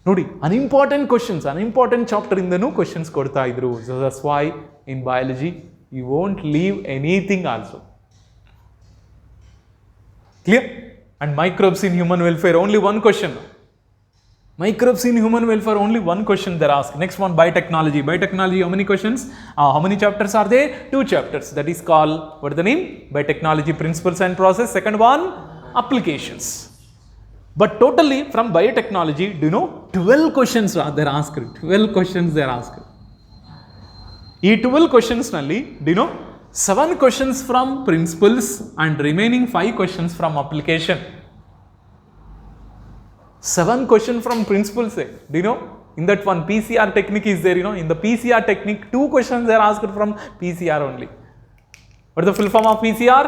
Nodi, unimportant questions, unimportant chapter in the new questions kodta idru. So that's why in biology you won't leave anything also. Clear? And microbes in human welfare, only 1 question. Microbes in human welfare, only 1 question they are asked. Next one, biotechnology. Biotechnology, how many questions? How many chapters are there? 2 chapters. That is called, what is the name? Biotechnology principles and process. Second one, applications. But totally from biotechnology, do you know, 12 questions they are asked. 12 questions they are asked. These 12 questions nalli, do you know, 7 questions from principles and remaining 5 questions from application. 7 questions from principles. Do you know? In that one, PCR technique is there, you know. In the PCR technique, 2 questions are asked from PCR only. What is the full form of PCR?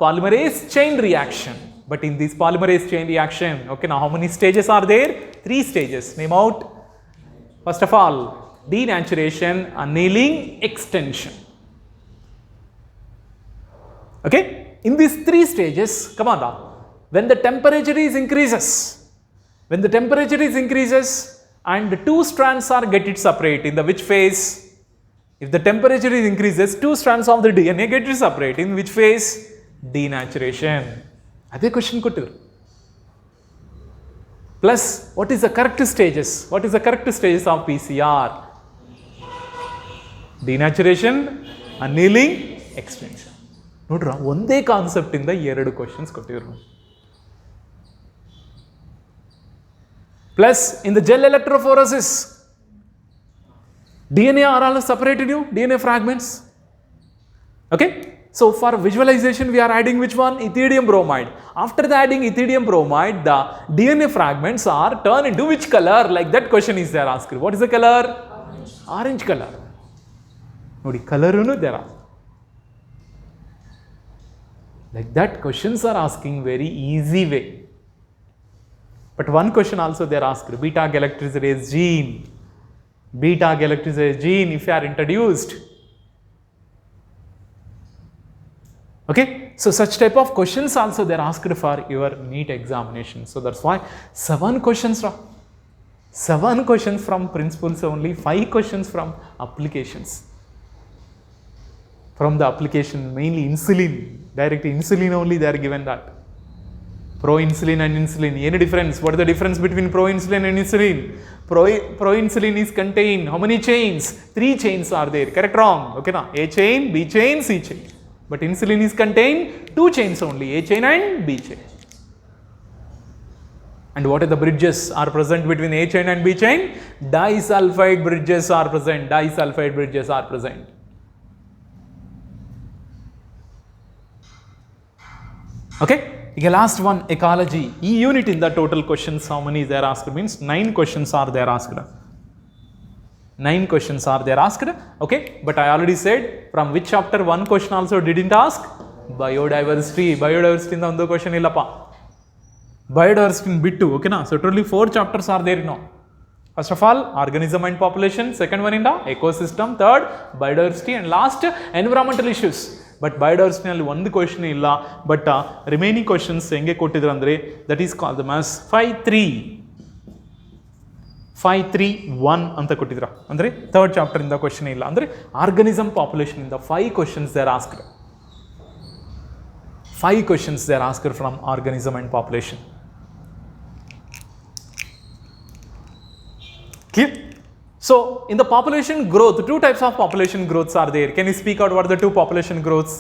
Polymerase chain reaction. But in this polymerase chain reaction, okay, now how many stages are there? 3 stages. Name out. First of all, denaturation, annealing, extension. Okay? In these 3 stages, come on now. When the temperature is increases, and the 2 strands are get it separate, in the which phase? If the temperature is increases, 2 strands of the DNA get it separate. In which phase? Denaturation. That's the question. Plus, what is the correct stages? What is the correct stages of PCR? Denaturation, annealing, extension. Nodra, ಒಂದೇ concept ಇಂದ 2 questions ಕೊಟ್ಟಿದ್ರು. Plus, in the gel electrophoresis, DNA are all separated, DNA fragments. Okay? So, for visualization, we are adding which one? Ethidium bromide. After the adding ethidium bromide, the DNA fragments are turned into which color? Like that question is there asked. What is the color? Orange color. Nodi, color there are. Like that, questions are asking very easy way. But one question also they are asked, beta galactosidase gene. Beta galactosidase gene, if you are introduced. Okay, so such type of questions also they are asked for your NEET examination. So that's why 7 questions, 7 questions from principles only, 5 questions from applications. From the application, mainly insulin, direct insulin only they are given that. Pro-insulin and insulin, any difference? What is the difference between pro-insulin and insulin? Pro-insulin is contained, how many chains? 3 chains are there, correct, wrong? Okay, na? A chain, B chain, C chain. But insulin is contained 2 chains only, A chain and B chain. And what are the bridges are present between A chain and B chain? Disulfide bridges are present, disulfide bridges are present. Okay, last one, ecology. E unit in the total questions, how many they are asked? Means 9 questions are there asked. 9 questions are there asked. Okay, but I already said from which chapter 1 question also didn't ask? Biodiversity. Biodiversity in the question illappa. Biodiversity in bit 2. Okay, na? So totally 4 chapters are there now. First of all, organism and population. Second one in the ecosystem. Third, biodiversity. And last, environmental issues. But biodiversity ನಲ್ಲಿ ಒಂದು question ಇಲ್ಲ, but remaining questions ಹೆಂಗೆ ಕೊಟ್ಟಿದ್ರು ಅಂದರೆ that is called the mass 5-3-1 ಅಂತ ಕೊಟ್ಟಿದ್ರ. ಅಂದರೆ third chapter ಇಂದ ಕ್ವೆಶ್ಚನ್ ಇಲ್ಲ, ಅಂದರೆ ಆರ್ಗನಿಸಮ್ ಪಾಪ್ಯುಲೇಷನ್ ಇಂದ 5 questions they are asked. 5 questions they are asked from organism and population. Clear? So, in the population growth, 2 types of population growths are there. Can you speak out what are the 2 population growths?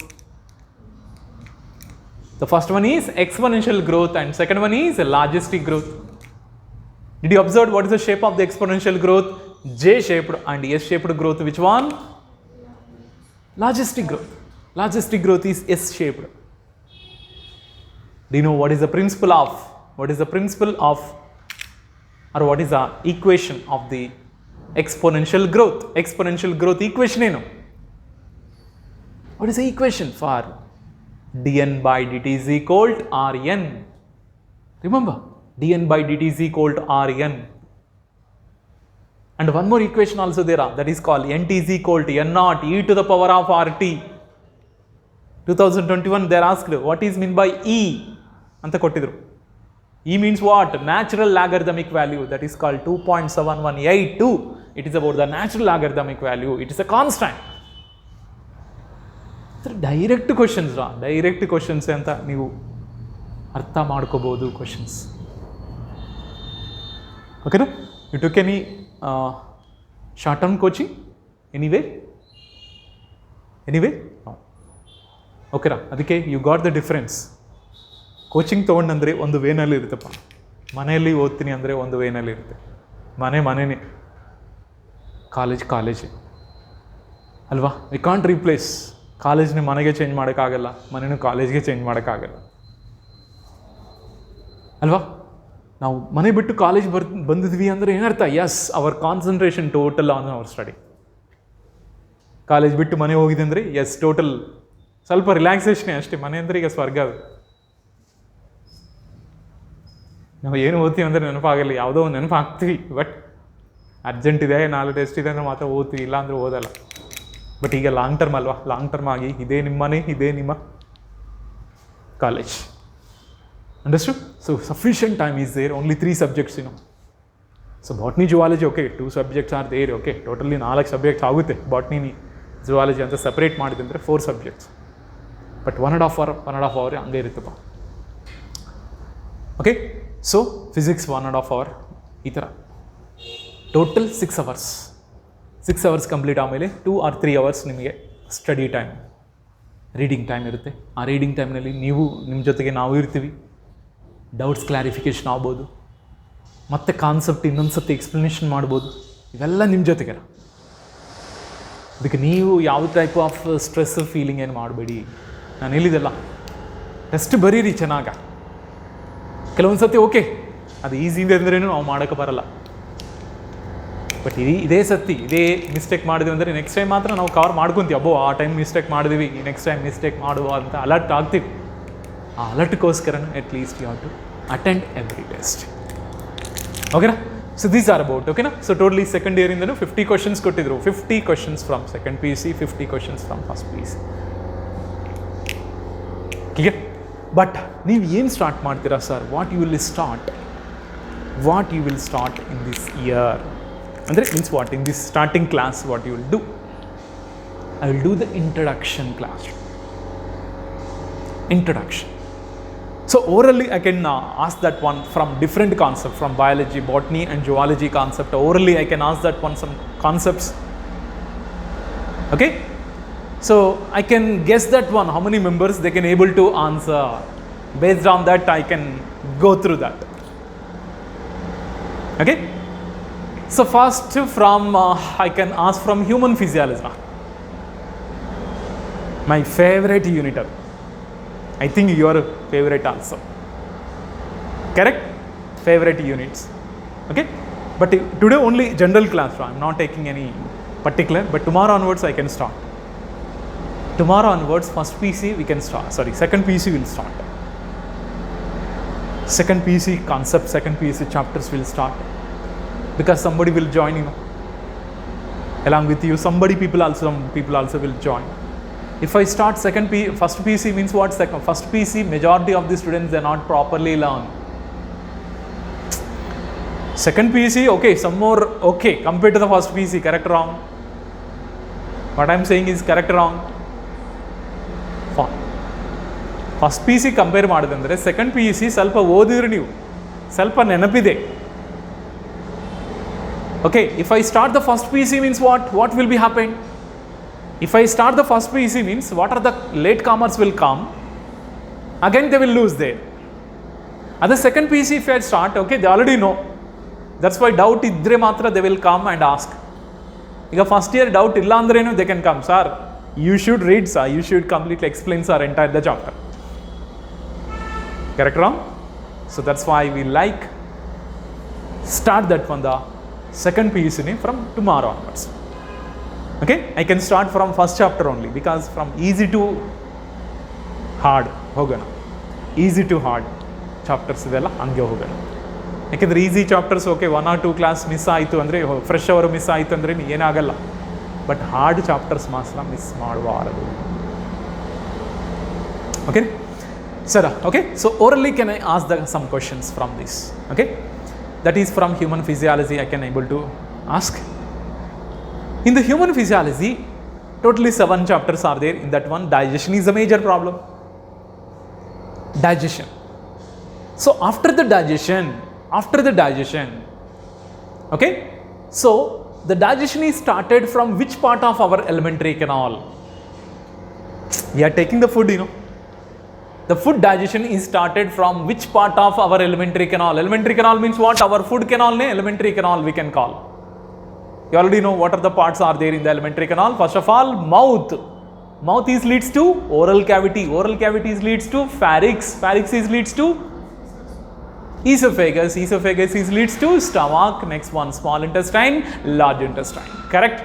The first one is exponential growth and second one is logistic growth. Did you observe what is the shape of the exponential growth? J-shaped and S-shaped growth. Which one? Logistic growth. Logistic growth is S-shaped. Do you know what is the principle of? What is the principle of, or what is the equation of the exponential growth? Exponential growth equation, you know. What is the equation for dn by dt is equal to Rn? Remember, dn by dt is equal to Rn. And one more equation also there, that is called nt is equal to n naught e to the power of Rt. 2021 they are asked what is meant by E anta kottidru. E means what? Natural logarithmic value, that is called 2.7182. It is about the natural logarithmic value. It is a constant. Direct questions ra, direct questions anta ನೀವು ಅರ್ಥ ಮಾಡ್ಕೋಬಹುದು questions. Okay, no? You took any short term coaching anyway? Anyway? No. Okay, ಅದಕ್ಕೆ you got the difference. Coaching ತೊಗೊಂಡಂದರೆ ಒಂದು ವೇನಲ್ಲಿ ಇರುತ್ತಪ್ಪ, ಮನೆಯಲ್ಲಿ ಓದ್ತೀನಿ ಅಂದರೆ ಒಂದು ವೇನಲ್ಲಿ ಇರುತ್ತೆ. ಮನೆಯೇ, ಕಾಲೇಜೇ ಅಲ್ವಾ? We can't replace. ಕಾಲೇಜ್ನ ಮನೆಗೆ ಚೇಂಜ್ ಮಾಡೋಕ್ಕಾಗಲ್ಲ, ಮನೆಯೂ ಕಾಲೇಜ್ಗೆ ಚೇಂಜ್ ಮಾಡೋಕ್ಕಾಗಲ್ಲ ಅಲ್ವಾ? ನಾವು ಮನೆ ಬಿಟ್ಟು ಕಾಲೇಜ್ ಬಂದಿದ್ವಿ ಅಂದರೆ ಏನರ್ಥ? Yes, our concentration total on our study. College ಬಿಟ್ಟು ಮನೆ ಹೋಗಿದೆ ಅಂದರೆ ಎಸ್, ಟೋಟಲ್ ಸ್ವಲ್ಪ ರಿಲ್ಯಾಕ್ಸೇಷನೇ ಅಷ್ಟೇ. ಮನೆ ಅಂದರೆ ಈಗ ಸ್ವರ್ಗ. ಅದು ನಾವು ಏನು ಓದ್ತೀವಿ ಅಂದರೆ ನೆನಪಾಗಲ್ಲ, ಯಾವುದೋ ಒಂದು ನೆನಪು ಹಾಕ್ತೀವಿ, ಬಟ್ ಅರ್ಜೆಂಟ್ ಇದೆ, ನಾಳೆ ಟೆಸ್ಟ್ ಇದೆ ಅಂದರೆ ಮಾತ್ರ ಓದ್ತೀವಿ, ಇಲ್ಲ ಅಂದರೆ ಓದಲ್ಲ. ಬಟ್ ಈಗ ಲಾಂಗ್ ಟರ್ಮ್ ಅಲ್ವಾ? ಲಾಂಗ್ ಟರ್ಮ್ ಆಗಿ ಇದೇ ನಿಮ್ಮ ಮನೆ, ಇದೇ ನಿಮ್ಮ college. Understood? So sufficient time is there, only 3 subjects, you know. So botany zoology okay 2 subjects are there. Okay, totally 4 subjects ಆಗುತ್ತೆ. ಬಾಟ್ನಿ ಜುವಾಲಜಿ ಅಂತ ಸಪ್ರೇಟ್ ಮಾಡಿದೆ ಅಂದರೆ 4 subjects. ಬಟ್ 1.5 hour ಹಂಗೆ ಇರುತ್ತಪ್ಪ. ಓಕೆ, ಸೊ ಫಿಸಿಕ್ಸ್ 1.5 hour, ಈ ಥರ total 6 hours. 6 hours complete ಆದಮೇಲೆ 2 or 3 hours ನಿಮಗೆ ಸ್ಟಡಿ ಟೈಮ್, ರೀಡಿಂಗ್ ಟೈಮ್ ಇರುತ್ತೆ. ಆ ರೀಡಿಂಗ್ ಟೈಮ್ನಲ್ಲಿ ನೀವು ನಿಮ್ಮ ಜೊತೆಗೆ ನಾವು ಇರ್ತೀವಿ. ಡೌಟ್ಸ್ ಕ್ಲಾರಿಫಿಕೇಷನ್ ಆಗ್ಬೋದು, ಮತ್ತು ಕಾನ್ಸೆಪ್ಟ್ ಇನ್ನೊಂದು ಸತಿ ಎಕ್ಸ್ಪ್ಲನೇಷನ್ ಮಾಡ್ಬೋದು. ಇವೆಲ್ಲ ನಿಮ್ಮ ಜೊತೆಗೆ. ಅದಕ್ಕೆ ನೀವು ಯಾವ ಟೈಪ್ ಆಫ್ ಸ್ಟ್ರೆಸ್ ಫೀಲಿಂಗ್ ಏನು ಮಾಡಬೇಡಿ. ನಾನು ಹೇಳಿದೆಲ್ಲ, ಟೆಸ್ಟ್ ಬರೀರಿ ಚೆನ್ನಾಗ. ಕೆಲವೊಂದು ಸತಿ ಓಕೆ ಅದು ಈಸಿ ಇದೆ ಅಂದ್ರೇನು ನಾವು ಮಾಡೋಕ್ಕೆ ಬರಲ್ಲ, ಬಟ್ ಇದೇ ಸತಿ ಇದೇ ಮಿಸ್ಟೇಕ್ ಮಾಡಿದ್ವಿ ಅಂದರೆ ನೆಕ್ಸ್ಟ್ ಟೈಮ್ ಮಾತ್ರ ನಾವು ಕವರ್ ಮಾಡ್ಕೊತೀವಿ. ಅಬ್ಬೋ ಆ ಟೈಮ್ ಮಿಸ್ಟೇಕ್ ಮಾಡಿದ್ವಿ, ಈ ನೆಕ್ಸ್ಟ್ ಟೈಮ್ ಮಿಸ್ಟೇಕ್ ಮಾಡುವ ಅಂತ ಅಲರ್ಟ್ ಆಗ್ತೀವಿ. ಆ ಅಲರ್ಟ್ಗೋಸ್ಕರ at least you have to attend every test. ಓಕೆನಾ? So these are about. ಓಕೆನಾ? ಸೊ ಟೋಟಲಿ ಸೆಕೆಂಡ್ ಇಯರಿಂದನೂ 50 ಕ್ವಶನ್ಸ್ ಕೊಟ್ಟಿದ್ರು. 50 questions from second P U C, 50 questions from first P U C. Clear? But ನೀವು ಏನು ಸ್ಟಾರ್ಟ್ ಮಾಡ್ತೀರಾ sir? What you will start in this year ಅಂದರೆ means what in this starting class what you will do? I will do the introduction class. Introduction. So orally I can ask that one from different concepts, from biology, botany and zoology concept. Orally I can ask that one some concepts. Okay? So I can guess that one, how many members they can able to answer. Based on that I can go through that. Okay? So first from I can ask from human physiology. My favorite unit. I think your favorite also. Correct? Favorite units. Okay? But today only general class. I'm not taking any particular. But tomorrow onwards I can start. Tomorrow onwards first PC we can start. Sorry, second PC will start. Second PC concept, second PC chapters will start. Because somebody will join, you know. Along with you, some people also will join. If I start first PC means what? First PC, majority of the students they are not properly learn. Second PC, okay, some more okay compared to the first PC. Correct, wrong? What I am saying is correct, wrong? Fine. First PC compare ಮಾಡಿದಂದ್ರೆ second PC ಸ್ವಲ್ಪ ಓದಿದ್ರೆ ನೀವು ಸ್ವಲ್ಪ ನೆನಪಿದೆ. Okay, if I start the first PC means what will be happen? If I start the first PC means what are the latecomers will come, again they will lose there. At the second PC if I start, okay, they already know. That's why doubt idre matra they will come and ask. Iga first year doubt illa andrenu they can come, sir, you should read, sir, you should completely explain, sir, entire the chapter. Correct, wrong? So that's why we like start that from the second PC from tomorrow onwards. Okay, I can start from first chapter only because from easy to hard hogana, easy to hard chapters idella hange hogana. Yakandre easy chapters okay 1 or 2 class miss aitu andre fresh hour miss aitu andre ಏನು ಆಗಲ್ಲ. But hard chapters ಮಾತ್ರ miss ಮಾಡಬಾರದು. Okay, sir. Okay, so orally can I ask some questions from this? Okay, that is from human physiology I can able to ask. In the human physiology, totally 7 chapters are there. In that one, digestion is a major problem. Digestion. So after the digestion, okay, so the digestion is started from which part of our alimentary canal? We are taking the food, you know. The food digestion is started from which part of our alimentary canal? Alimentary canal means what? Our food canal, alimentary canal we can call. You already know what are the parts are there in the alimentary canal. First of all, mouth. Mouth is leads to oral cavity. Oral cavity is leads to pharynx. Pharynx is leads to esophagus. Esophagus is leads to stomach. Next one, small intestine, large intestine. Correct?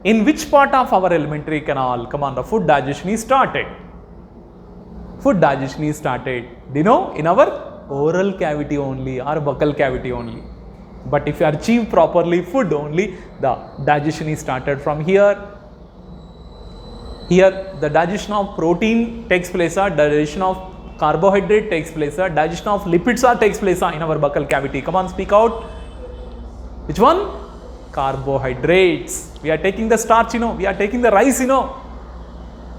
In which part of our alimentary canal? Come on, the food digestion is started. Food digestion is started. Do you know? In our oral cavity only or buccal cavity only. But if you achieve properly food only, the digestion is started from here. Here the digestion of protein takes place, digestion of carbohydrate takes place, digestion of lipids takes place in our buccal cavity. Come on, speak out. Which one? Carbohydrates. We are taking the starch, you know. We are taking the rice, you know.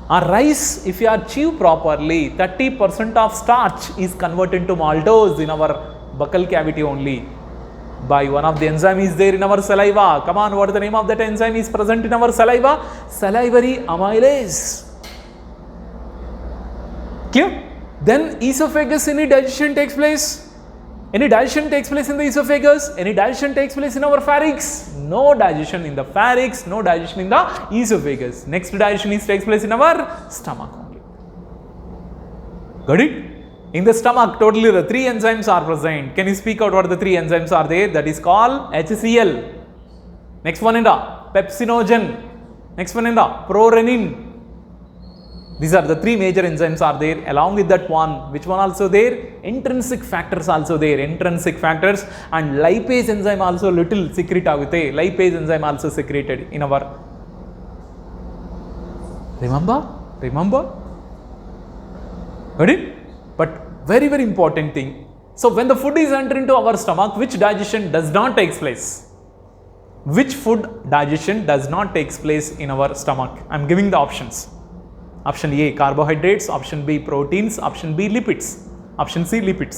Our rice, if you achieve properly, 30% of starch is converted into maltose in our buccal cavity only. By one of the enzyme is there in our saliva. Come on, what is the name of that enzyme is present in our saliva? Salivary amylase. Clear? Then esophagus, any digestion takes place? Any digestion takes place in the esophagus? Any digestion takes place in our pharynx? No digestion in the pharynx, no digestion in the esophagus. Next digestion takes place in our stomach only. Got it? In the stomach, totally the 3 enzymes are present. Can you speak out what the 3 enzymes are there? That is called HCl. Next one in the pepsinogen. Next one in the prorenin. These are the three major enzymes are there. Along with that one, which one also there? Intrinsic factors also there. Intrinsic factors and lipase enzyme also little secret agute. Lipase enzyme also secreted in our. Remember? Got it? But very important thing. So when the food is entered into our stomach, which digestion does not take place? Which food digestion does not take place in our stomach? I am giving the options. Option A, carbohydrates. Option B, proteins. Option B, lipids. Option C, lipids.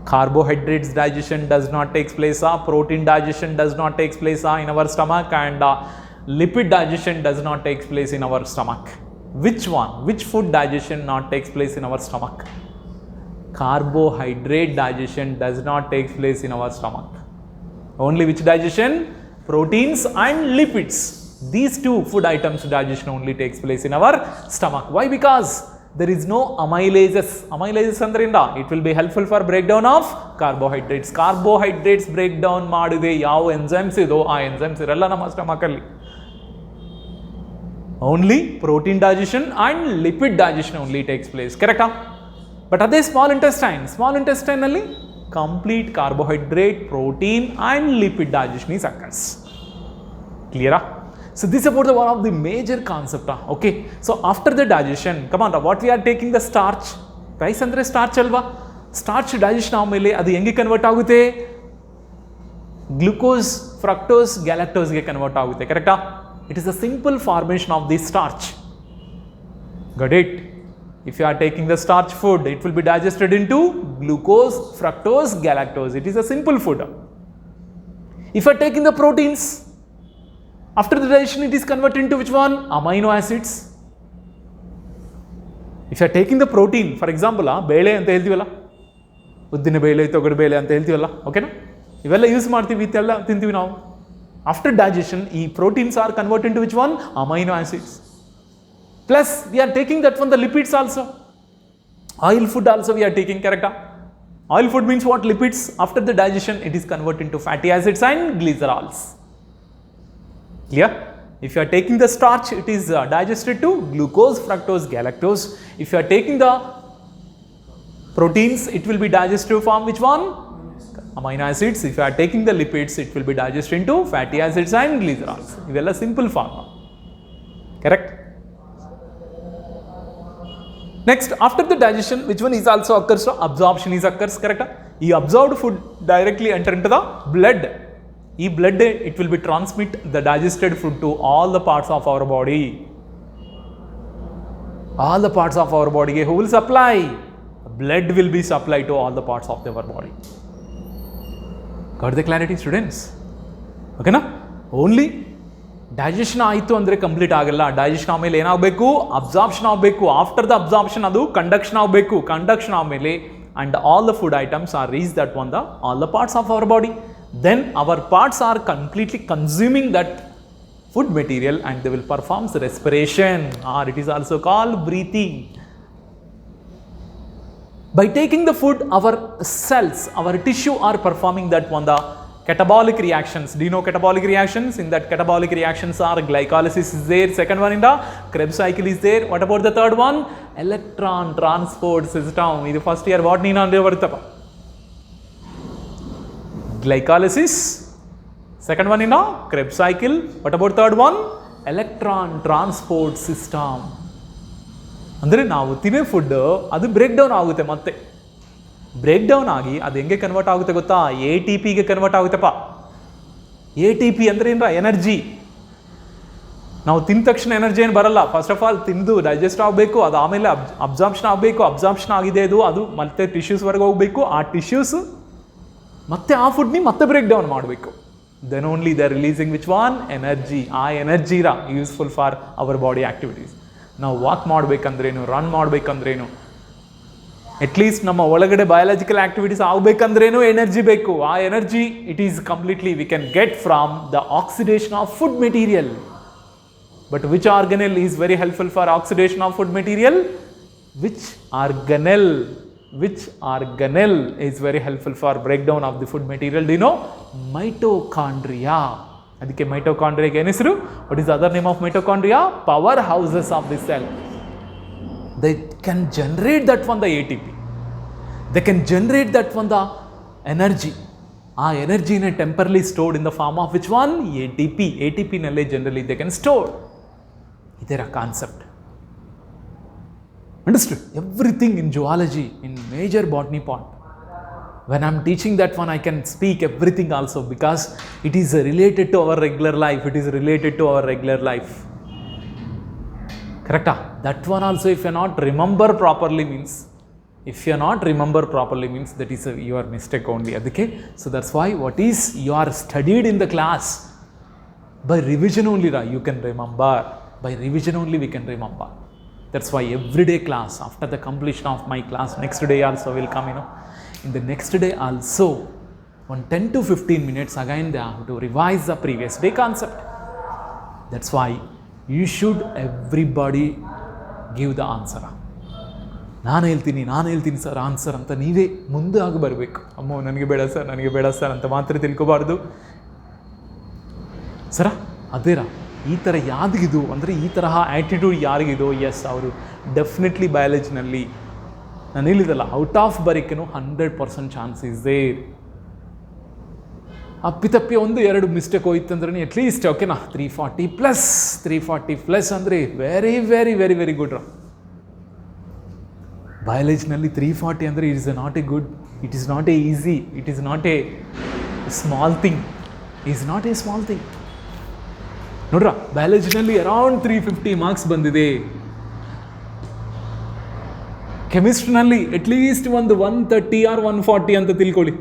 Carbohydrates digestion does not take place. Protein digestion does not take place in our stomach, and lipid digestion does not take place in our stomach. Which one? Which food digestion not takes place in our stomach? Carbohydrate digestion does not take place in our stomach. Only which digestion? Proteins and lipids. These two food items digestion only takes place in our stomach. Why? Because there is no amylases. Amylases andrinda, it will be helpful for breakdown of carbohydrates. Carbohydrates breakdown ಮಾಡಿದೆ ಯಾವ enzymes ಇದೋ ಆ enzymes ಇರಲ್ಲ ನಮ್ಮ stomach ಅಲ್ಲಿ. Only protein digestion and lipid digestion only takes place. Correct? But ಅದೇ small intestine ಅಲ್ಲಿ complete carbohydrate, protein and lipid digestion is occurs. Clear? So this is about one of the major concept. Okay. So after the digestion, come on, what we are taking the starch. Rice andre starch alva. Starch digestion ಆಮೇಲೆ ಅದು ಹೆಂಗೆ convert ಆಗುತ್ತೆ? Glucose, fructose, galactose ಗೆ convert ಆಗುತ್ತೆ. ಕರೆಕ್ಟಾ? It is a simple formation of this starch. Got it? If you are taking the starch food, it will be digested into glucose, fructose, galactose. It is a simple food. If you are taking the proteins, after the digestion, it is converted into which one? Amino acids. If you are taking the protein, for example, ಬೇಳೆ ಅಂತ ಹೇಳ್ತೀವಲ್ಲ, ಉದ್ದಿನ ಬೇಳೆ, ತೊಗರಿ ಬೇಳೆ ಅಂತ ಹೇಳ್ತೀವಲ್ಲ, ಓಕೆನಾ? ಇವೆಲ್ಲ ಯೂಸ್ ಮಾಡ್ತೀವಿ, ಇದೆಲ್ಲ ತಿಂತೀವಿ ನಾವು. After digestion, ಈ proteins are converted into which one? Amino acids. Plus, we are taking that from the lipids also. Oil food also we are taking, correct? Oil food means what? Lipids. After the digestion, it is converted into fatty acids and glycerols. Clear? If you are taking the starch, it is digested to glucose, fructose, galactose. If you are taking the proteins, it will be digested from which one? Amino acids. If you are taking the lipids, it will be digested into fatty acids and glycerols. This is a simple form. Correct? Next, after the digestion, which one is also occurs? Absorption is occurs, correct? This absorbed food directly enter into the blood. This blood, it will be transmit the digested food to all the parts of our body. All the parts of our body, who will supply? Blood will be supplied to all the parts of our body. Got the clarity, students? Okay, na? Only digestion ಆಯಿತು ಅಂದರೆ complete ಆಗಲ್ಲ. Digestion ಆಮೇಲೆ ಏನಾಗಬೇಕು? Absorption ಆಗಬೇಕು. After the absorption ಅದು conduction ಆಗಬೇಕು. Conduction ಆಮೇಲೆ and all the food items are reached that one the all the parts of our body. Then our parts are completely consuming that food material and they will perform respiration, or it is also called breathing. By taking the food, our cells, our tissue are performing that one the catabolic reactions. Do you know catabolic reactions? In that catabolic reactions are glycolysis is there. Second one in the Krebs cycle is there. What about the third one? Electron transport system. In the first year, what need to do? Glycolysis. Second one in the Krebs cycle. What about third one? Electron transport system. ಅಂದರೆ ನಾವು ತಿನ್ನೋ food ಅದು break down ಆಗುತ್ತೆ. ಮತ್ತೆ break down ಆಗಿ ಅದು ಹೆಂಗೆ convert ಆಗುತ್ತೆ ಗೊತ್ತಾ? ATPಗೆ ಕನ್ವರ್ಟ್ ಆಗುತ್ತಪ್ಪ. ATP ಅಂದರೆ ಏನರ ಎನರ್ಜಿ. ನಾವು ತಿಂದ ತಕ್ಷಣ ಎನರ್ಜಿ ಏನು ಬರಲ್ಲ. ಫಸ್ಟ್ ಆಫ್ ಆಲ್ ತಿಂದು ಡೈಜೆಸ್ಟ್ ಆಗಬೇಕು, ಅದು ಆಮೇಲೆ ಅಬ್ಸಾರ್ಪ್ಷನ್ ಆಗಬೇಕು. ಅಬ್ಸಾರ್ಪ್ಷನ್ ಆಗಿದೆ ಅದು ಮತ್ತೆ ಟಿಶ್ಯೂಸ್ವರೆಗೆ ಹೋಗಬೇಕು. ಆ ಟಿಶ್ಯೂಸ್ ಮತ್ತೆ ಆ ಫುಡ್ನಿ ಮತ್ತೆ ಬ್ರೇಕ್ ಡೌನ್ ಮಾಡಬೇಕು. Then only they are releasing which one? Energy. ಆ ಎನರ್ಜಿರ useful for our body activities. ನಾವು ವಾಕ್ ಮಾಡಬೇಕಂದ್ರೇನು, ರನ್ ಮಾಡಬೇಕಂದ್ರೇನು, ಅಟ್ಲೀಸ್ಟ್ ನಮ್ಮ ಒಳಗಡೆ ಬಯಾಲಜಿಕಲ್ ಆಕ್ಟಿವಿಟೀಸ್ ಆಗಬೇಕಂದ್ರೇನು ಎನರ್ಜಿ ಬೇಕು. ಆ energy it is completely we can get from the oxidation of food material. But which organelle is very helpful for oxidation of food material? Which organelle is very helpful for breakdown of the food material? Do you know? Mitochondria. ಅದಕ್ಕೆ ಮೈಟೋಕಾಂಡ್ರಿಯಾಗೆ ಏನು ಹೆಸರು? What is the other name of mitochondria? Power houses of the cell. they can generate that one the ATP. They can generate that one the energy. ಆ ಎನರ್ಜಿನೇ temporarily stored in the form of which one ATP. ATPನಲ್ಲೇ generally they can store. ಇದರ concept. Understood? Everything in zoology, in major botany part. When I am teaching that one, I can speak everything also because it is related to our regular life. It is related to our regular life. Correct? That one also, if you not remember properly means, that is your mistake only. Okay? So that's why what is you are studied in the class. By revision only, you can remember. By revision only we can remember. That's why everyday class, after the completion of my class, next day also will come, In the next day also, on 10 to 15 minutes, again they have to revise the previous day concept. That's why you should everybody give the answer. ನಾನು ಹೇಳ್ತೀನಿ sir answer ಅಂತ ನೀವೇ ಮುಂದೆ ಆಗಿ ಬರಬೇಕು. ಅಮ್ಮೋ ನನಗೆ ಬೇಡ sir ಅಂತ ಮಾತ್ರ ತಿಳ್ಕೊಬಾರ್ದು. ಸರ ಅದೇರಾ ಈ ಥರ ಯಾರಿಗಿದು ಅಂದರೆ ಈ ತರಹ ಆ್ಯಟಿಟ್ಯೂಡ್ ಯಾರಿಗಿದೋ, ಎಸ್ ಅವರು ಡೆಫಿನೆಟ್ಲಿ ಬಯಾಲಜಿನಲ್ಲಿ ನಾನು ಹೇಳಿದಲ್ಲ ಔಟ್ ಆಫ್ ಬರೋಕ್ಕೂ 100% ಚಾನ್ಸ್ ಇಸ್ ದೇರ್. ಅಪ್ಪಿತಪ್ಪಿ ಒಂದು ಎರಡು ಮಿಸ್ಟೇಕ್ ಹೋಯ್ತು ಅಂದ್ರೆ ಅಟ್ಲೀಸ್ಟ್ ಓಕೆನಾ 340+ ಅಂದರೆ very very very very good. ಬಯಾಲಜಿನಲ್ಲಿ 340 ಅಂದರೆ it is not a good, it is not a easy, it is not a small thing, ನೋಡ್ರ ಬಯಾಲಜಿನಲ್ಲಿ ಅರೌಂಡ್ 350 ಮಾರ್ಕ್ಸ್ ಬಂದಿದೆ. ಕೆಮಿಸ್ಟ್ರಿನಲ್ಲಿ ಅಟ್ಲೀಸ್ಟ್ ಒಂದು 130 or 140 ಅಂತ ತಿಳ್ಕೊಳ್ಳಿ.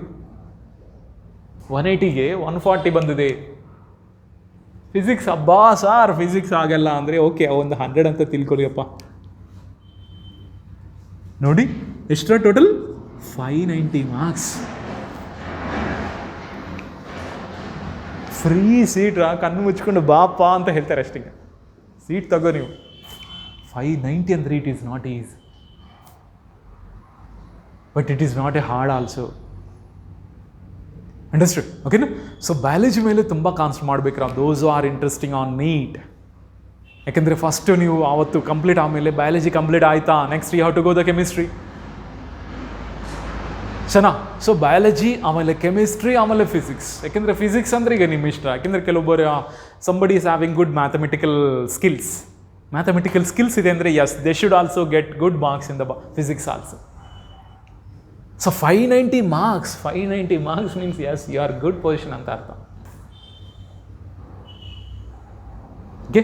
180ಗೆ 140 ಬಂದಿದೆ. ಫಿಸಿಕ್ಸ್ ಅಬ್ಬಾ ಸಾರ್ ಫಿಸಿಕ್ಸ್ ಆಗಲ್ಲ ಅಂದರೆ ಓಕೆ ಒಂದು 100 ಅಂತ ತಿಳ್ಕೊಳ್ಳಿ ಅಪ್ಪ. ನೋಡಿ ಎಷ್ಟರ ಟೋಟಲ್ 590 ಮಾರ್ಕ್ಸ್. ಫ್ರೀ ಸೀಟ್ರಾ ಕಣ್ಣು ಮುಚ್ಕೊಂಡು ಬಾಪ ಅಂತ ಹೇಳ್ತಾರೆ ಅಷ್ಟೇ. ಸೀಟ್ ತಗೋ ನೀವು. 590 ಅಂದರೆ it is not is, but it is not a hard also. Understood? ಓಕೆನಾ? ಸೊ ಬಯಾಲಜಿ ಮೇಲೆ ತುಂಬ ಕಾನ್ಸಂಟ್ರೇಟ್ ಮಾಡಬೇಕ್ರ those are interesting on NEET. ಯಾಕೆಂದರೆ ಫಸ್ಟು ನೀವು ಆವತ್ತು ಕಂಪ್ಲೀಟ್ ಆಮೇಲೆ ಬಯಾಲಜಿ ಕಂಪ್ಲೀಟ್ ಆಯಿತಾ, next you have to go the chemistry. ಸನಾ ಸೊ ಬಯಾಲಜಿ ಆಮೇಲೆ ಕೆಮಿಸ್ಟ್ರಿ ಆಮೇಲೆ ಫಿಸಿಕ್ಸ್. ಯಾಕೆಂದರೆ ಫಿಸಿಕ್ಸ್ ಅಂದರೆ ಈಗ ನಿಮ್ಮ ಇಷ್ಟ. ಯಾಕೆಂದರೆ ಕೆಲವೊಬ್ಬರು somebody is having good mathematical skills ಇದೆ ಅಂದರೆ yes they should also get good marks in the physics also. So 590 marks means yes you are good position ಅಂತ ಅರ್ಥ. ಓಕೆ,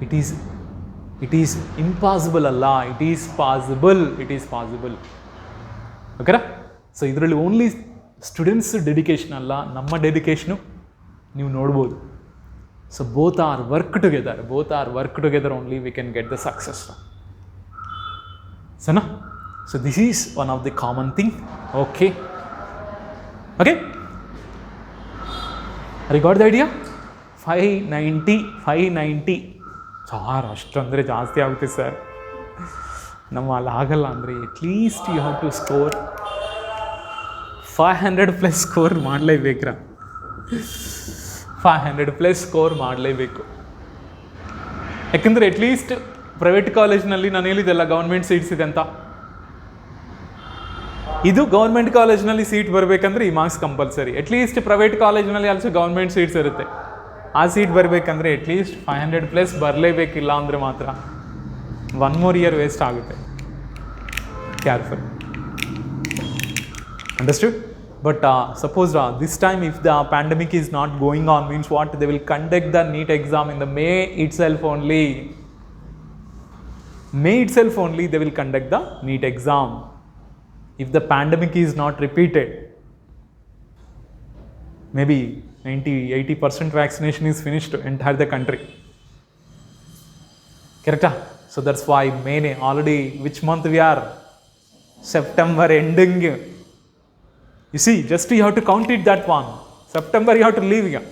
ಇಟ್ ಈಸ್ ಇಂಪಾಸಿಬಲ್ ಅಲ್ಲ, ಇಟ್ ಈಸ್ ಪಾಸಿಬಲ್. ಓಕೆನಾ? So ಇದರಲ್ಲಿ only students dedication ಅಲ್ಲ, ನಮ್ಮ dedication ನೀವು ನೋಡ್ಬೋದು. So both are work together only we can get the success. ಸನಾ? So this is one of the common thing. Okay I got the idea. 590 sir ಅಷ್ಟಂದರೆ ಜಾಸ್ತಿ ಆಗುತ್ತೆ ಸರ್, ನಮ್ಮ ಅಲ್ಲಿ ಆಗಲ್ಲ ಅಂದರೆ at least you have to score 500+ score ಮಾಡಲೇಬೇಕ್ರ. 500+ score ಮಾಡಲೇಬೇಕು. ಯಾಕೆಂದರೆ ಅಟ್ಲೀಸ್ಟ್ ಪ್ರೈವೇಟ್ ಕಾಲೇಜ್ನಲ್ಲಿ ನಾನು ಹೇಳಿದೆಲ್ಲ ಗೌರ್ಮೆಂಟ್ ಸೀಟ್ಸ್ ಇದೆ ಅಂತ, ಇದು ಗೌರ್ಮೆಂಟ್ ಕಾಲೇಜ್ನಲ್ಲಿ ಸೀಟ್ ಬರಬೇಕಂದ್ರೆ ಈ ಮಾರ್ಕ್ಸ್ ಕಂಪಲ್ಸರಿ. ಅಟ್ಲೀಸ್ಟ್ ಪ್ರೈವೇಟ್ ಕಾಲೇಜ್ನಲ್ಲಿ ಆಲ್ಸೋ ಗೌರ್ಮೆಂಟ್ ಸೀಟ್ಸ್ ಇರುತ್ತೆ. ಆ ಸೀಟ್ ಬರಬೇಕಂದ್ರೆ ಅಟ್ಲೀಸ್ಟ್ 500+ ಬರಲೇಬೇಕಿಲ್ಲ ಅಂದರೆ ಮಾತ್ರ 1 more year ವೇಸ್ಟ್ ಆಗುತ್ತೆ. Careful. Understood? But suppose this time if the pandemic is not going on, means what? They will conduct the NEET exam in the May itself only. They will conduct the NEET exam. If the pandemic is not repeated, maybe 90-80% vaccination is finished to entire the country. Correct? So that's why May already, which month we are? September ending. You see, just you have to count it that one. September you have to leave here.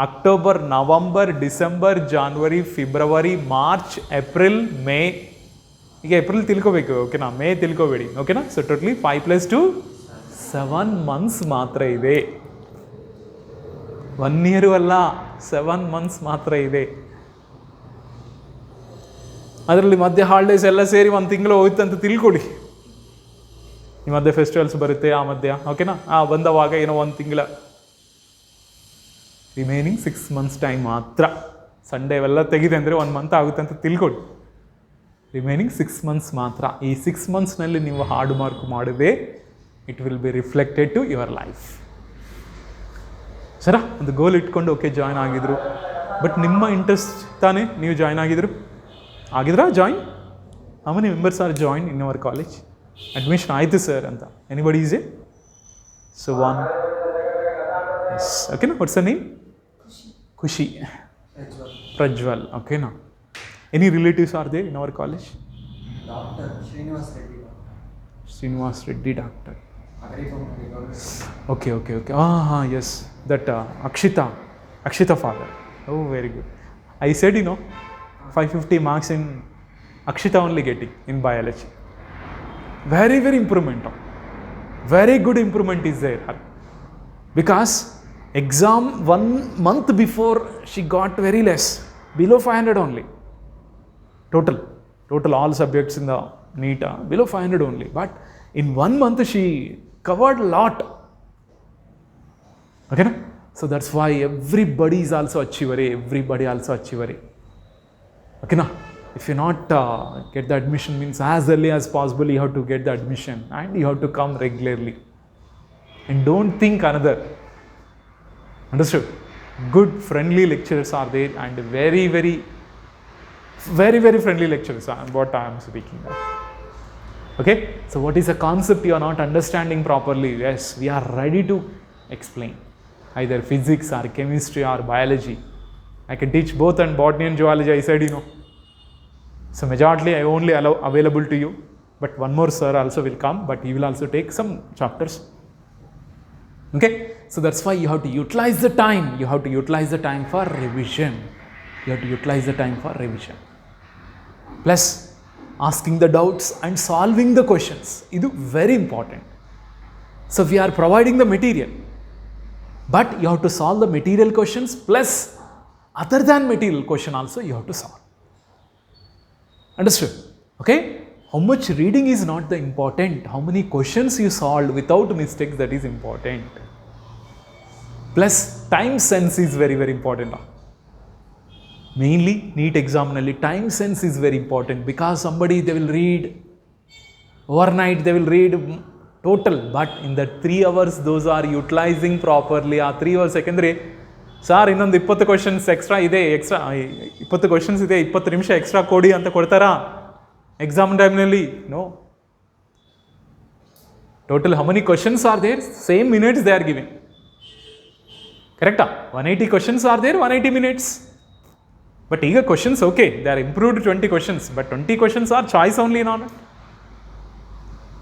October, November, December, January, February, March, April, May. ಈಗ April ತಿಳ್ಕೋಬೇಕು, ಓಕೆನಾ? ಮೇ ತಿಳ್ಕೋಬೇಡಿ, ಓಕೆನಾ? So totally 5 + 2 7 months ಮಾತ್ರ ಇದೆ. 1 year ಅಲ್ಲ, 7 months ಮಾತ್ರ ಇದೆ. ಅದರಲ್ಲಿ ಮಧ್ಯೆ ಹಾಲಿಡೇಸ್ ಎಲ್ಲ ಸೇರಿ ಒಂದು ತಿಂಗಳು ಹೋಯ್ತು ಅಂತ ತಿಳ್ಕೊಳ್ಳಿ. ಈ ಮಧ್ಯೆ ಫೆಸ್ಟಿವಲ್ಸ್ ಬರುತ್ತೆ ಆ ಮಧ್ಯ, ಓಕೆನಾ? ಬಂದವಾಗ ಏನೋ ಒಂದು ತಿಂಗಳ ರಿಮೈನಿಂಗ್ 6 months ಟೈಮ್ ಮಾತ್ರ. ಸಂಡೇ ಅವೆಲ್ಲ ತೆಗಿದೆ ಅಂದರೆ 1 month ಆಗುತ್ತೆ ಅಂತ ತಿಳ್ಕೊಳ್ಳಿ. ರಿಮೈನಿಂಗ್ 6 months ಮಾತ್ರ. ಈ 6 monthsನಲ್ಲಿ ನೀವು ಹಾರ್ಡ್ ಮಾರ್ಕ್ ಮಾಡಿದ್ರೆ it will be reflected to your life. ಸರಾ ಒಂದು ಗೋಲ್ ಇಟ್ಕೊಂಡು ಓಕೆ ಜಾಯ್ನ್ ಆಗಿದ್ರು, ಬಟ್ ನಿಮ್ಮ ಇಂಟ್ರೆಸ್ಟ್ ತಾನೇ ನೀವು ಜಾಯ್ನ್ ಆಗಿದ್ರಾ join? How many members are join in our college? Admission ಆಯಿತು ಸರ್ ಅಂತ anybody is a? So one, yes, ಓಕೆನಾ? What's the name? Khushi, Prajwal, ಓಕೆನಾ? Any relatives are they in our college? Dr. Srinivas Reddy. Srinivas Reddy doctor. Agriculture. Okay. Yes, that Akshita father. Oh, very good. I said, 550 marks in Akshita only getting in biology. Very, very improvement. Very good improvement is there. Because exam 1 month before she got very less, below 500 only. Total all subjects in the NEET below 500 only. But in 1 month she covered a lot. Okay, no? So that's why everybody is also achiever. Okay, no? If you not get the admission, means as early as possible you have to get the admission and you have to come regularly. And don't think another. Understood? Good friendly lecturers are there and very, very, very, very friendly lecturers are what I am speaking of. Okay, so what is a concept you are not understanding properly? Yes, we are ready to explain either physics or chemistry or biology. I can teach both and botany and zoology. I said, so majority I only allow available to you, but one more sir also will come, but he will also take some chapters. Okay, so that's why you have to utilize the time. For revision. Plus asking the doubts and solving the questions. This is very important. So we are providing the material, but you have to solve the material questions plus other than material question also you have to solve. Understood? Okay? How much reading is not the important. How many questions you solved without mistakes, that is important. Plus time sense is very, very important. Mainly NEET exam nalli time sense is very important, because somebody they will read overnight, they will read total, but in the 3 hours those are utilizing properly. 3 hours secondary sir ಇನ್ನೊಂದು 20 questions extra 20 questions ಇದೆ, 20 ನಿಮಿಷ extra ಕೊಡಿ ಅಂತ ಕೊಡ್ತಾರಾ exam ಟೈಮ್ನಲ್ಲಿ? No. Total how many questions are there? Same minutes they are giving. Correct? 180 questions are there, 180 minutes. But ಈಗ questions okay, they are improved 20 questions, but 20 questions are choice only.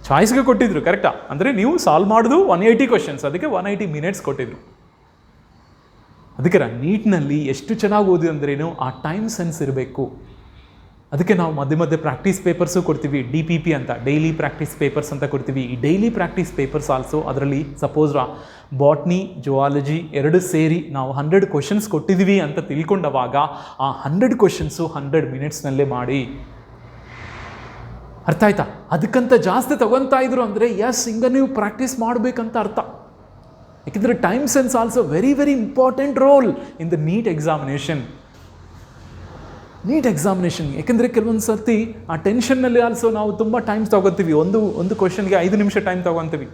ಚಾಯ್ಸ್ಗೆ ಕೊಟ್ಟಿದ್ರು. ಕರೆಕ್ಟಾ? ಅಂದರೆ ನೀವು solve ಮಾಡೋದು 180 questions, ಅದಕ್ಕೆ 180 minutes ಕೊಟ್ಟಿದ್ರು. ಅದಕ್ಕೆ ನೀಟ್ನಲ್ಲಿ ಎಷ್ಟು ಚೆನ್ನಾಗಿ ಓದಿ ಅಂದ್ರೇನು ಆ ಟೈಮ್ ಸೆನ್ಸ್ ಇರಬೇಕು. ಅದಕ್ಕೆ ನಾವು ಮಧ್ಯೆ ಮಧ್ಯೆ ಪ್ರಾಕ್ಟೀಸ್ ಪೇಪರ್ಸು ಕೊಡ್ತೀವಿ, DPP ಅಂತ, ಡೈಲಿ ಪ್ರಾಕ್ಟೀಸ್ ಪೇಪರ್ಸ್ ಅಂತ ಕೊಡ್ತೀವಿ. ಈ ಡೈಲಿ ಪ್ರಾಕ್ಟೀಸ್ ಪೇಪರ್ಸ್ ಆಲ್ಸೋ ಅದರಲ್ಲಿ ಸಪೋಸ್ ಬಾಟ್ನಿ ಜುವಾಲಜಿ 2 ಸೇರಿ ನಾವು 100 questions ಕೊಟ್ಟಿದ್ದೀವಿ ಅಂತ ತಿಳ್ಕೊಂಡವಾಗ ಆ 100 questions 100 minutesನಲ್ಲೇ ಮಾಡಿ. ಅರ್ಥ ಆಯ್ತಾ? ಅದಕ್ಕಂತ ಜಾಸ್ತಿ ತಗೊತಾ ಇದ್ರು ಅಂದರೆ ಎಸ್ ಹಿಂಗೆ ನೀವು ಪ್ರಾಕ್ಟೀಸ್ ಮಾಡಬೇಕಂತ ಅರ್ಥ. ಯಾಕೆಂದರೆ time sense also very, very important role in the NEET examination. ಯಾಕೆಂದರೆ ಕೆಲವೊಂದು ಸರ್ತಿ ಆ ಟೆನ್ಷನ್ನಲ್ಲಿ ಆಲ್ಸೋ ನಾವು ತುಂಬ ಟೈಮ್ ತಗೋತೀವಿ. ಒಂದು ಕ್ವಶನ್ಗೆ 5 ನಿಮಿಷ ಟೈಮ್ ತಗೊತೀವಿ.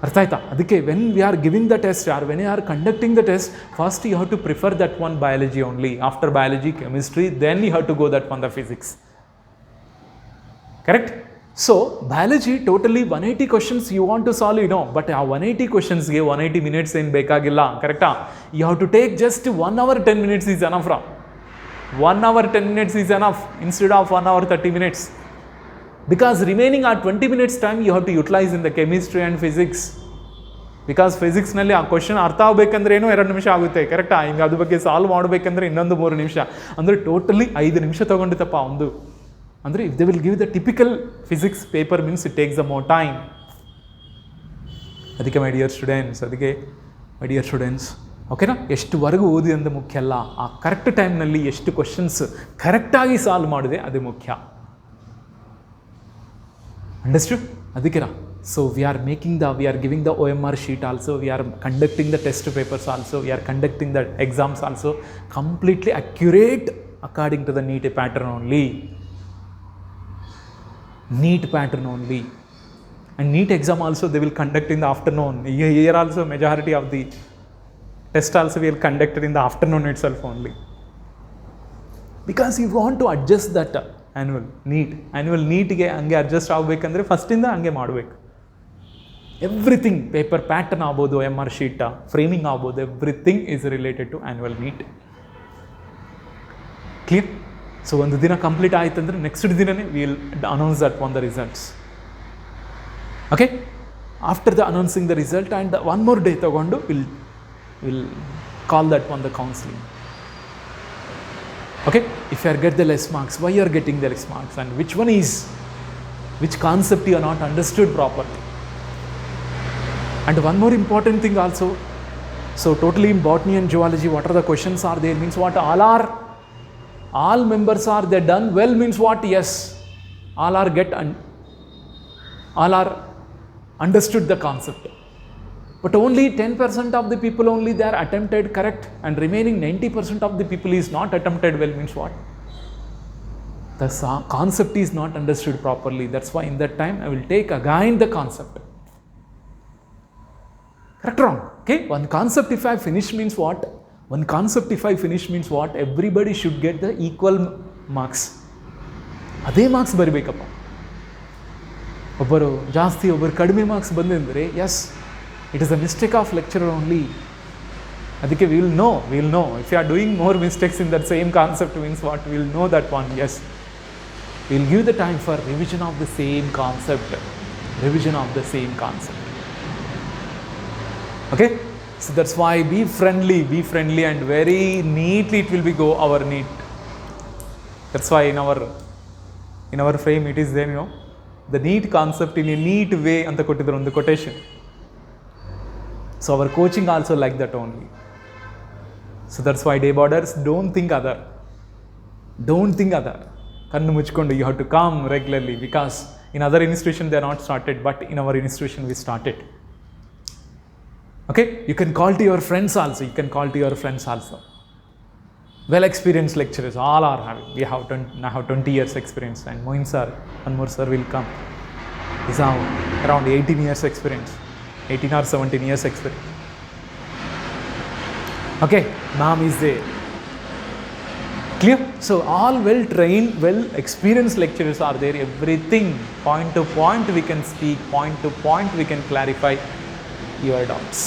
ಅರ್ಥ ಆಯ್ತಾ? ಅದಕ್ಕೆ when we are giving the test or when you are conducting the test, first you have to prefer that one biology only. After biology chemistry, then you have to go that one the physics. Correct? So biology totally 180 questions you want to solve, but ಆ 180 questions ಗೆ 180 minutes ಏನು ಬೇಕಾಗಿಲ್ಲ. ಕರೆಕ್ಟಾ? You have to take just 1 hour 10 minutes is enough. 1 hour 10 minutes is enough instead of 1 hour 30 minutes. Because remaining are 20 minutes time you have to utilize in the chemistry and physics. Because physics ನಲ್ಲಿ ಆ question ಅರ್ಥ ಆಗಬೇಕಂದ್ರೆ 2 ನಿಮಿಷ ಆಗುತ್ತೆ. ಕರೆಕ್ಟಾ? ಹಿಂಗೆ ಅದ್ರ ಬಗ್ಗೆ ಸಾಲ್ವ್ ಮಾಡಬೇಕಂದ್ರೆ ಇನ್ನೊಂದು 3 ನಿಮಿಷ. ಅಂದರೆ ಟೋಟಲಿ 5 ನಿಮಿಷ ತಗೊಂಡಿತ್ತಪ್ಪ ಒಂದು. ಅಂದರೆ if they will give the typical physics paper means it takes the more time. ಅದಕ್ಕೆ my dear students, ಓಕೆನಾ? ಎಷ್ಟುವರೆಗೂ ಓದಿ ಅಂತ ಮುಖ್ಯ ಅಲ್ಲ, ಆ ಕರೆಕ್ಟ್ ಟೈಮ್ನಲ್ಲಿ ಎಷ್ಟು ಕ್ವಶನ್ಸ್ ಕರೆಕ್ಟಾಗಿ ಸಾಲ್ವ್ ಮಾಡಿದೆ ಅದು ಮುಖ್ಯ. ಅಂಡರ್ಸ್ಟುಡ್? ಅದಕ್ಕೆನಾ so we are giving the OMR sheet also, we are conducting the test papers also, we are conducting the exams also completely accurate according to the NEET pattern only. NEET pattern only. And NEET exam also they will conduct in the afternoon. Here also majority of the test also we will conducted in the afternoon itself only. Because you want to adjust that annual NEETಗೆ ಹಂಗೆ adjust ಆಗಬೇಕಂದ್ರೆ ಫಸ್ಟಿಂದ ಹಂಗೆ ಮಾಡಬೇಕು. Everything paper pattern ಆಗ್ಬೋದು, OMR sheet, framing ಆಗ್ಬೋದು, everything is related to annual NEET. Clear? So ಒಂದು ದಿನ ಕಂಪ್ಲೀಟ್ ಆಯ್ತಂದ್ರೆ ನೆಕ್ಸ್ಟ್ ದಿನನೇ will announce that on the results. Okay, after the announcing the result and one more day ತಗೊಂಡು will call that on the counselling. Okay, if you are get the less marks, why you are getting the less marks, and which concept you are not understood properly. And one more important thing also, so totally in botany and zoology, what are the questions are there means what? All members are they done well means what? Yes, all are understood the concept. But only 10% of the people only they are attempted correct, and remaining 90% of the people is not attempted well means what? The concept is not understood properly. That's why in that time I will take again the concept. Correct or wrong? Okay, one concept if I finish means what? Everybody should get the equal marks. ಅದೇ marks ಬರಬೇಕಪ್ಪ. ಒಬ್ಬರು ಜಾಸ್ತಿ ಒಬ್ಬರು ಕಡಿಮೆ marks ಬಂದಂದರೆ yes, it is a mistake of lecturer only. ಅದಕ್ಕೆ we will know if you are doing more mistakes in that same concept means what? We will know that one. Yes, we will give the time for revision of the same concept. Okay, so that's why be friendly and very neatly it will be go our NEET. That's why in our frame it is there, the NEET concept in a neat way anta kottidru on the quotation. So our coaching also like that only. So that's why day boarders, don't think other. Kannu muchkondu, you have to come regularly, because in other institution they are not started, but in our institution we started. Okay, you can call to your friends also. Well experienced lecturers all are having. I have 20 years experience, and Moin sir, one more sir will come. He's have around 18 years experience. 18 or 17 years experience. Okay, ma'am is there. Clear? So all well trained, well experienced lecturers are there. Everything point to point we can speak, point to point we can clarify your doubts.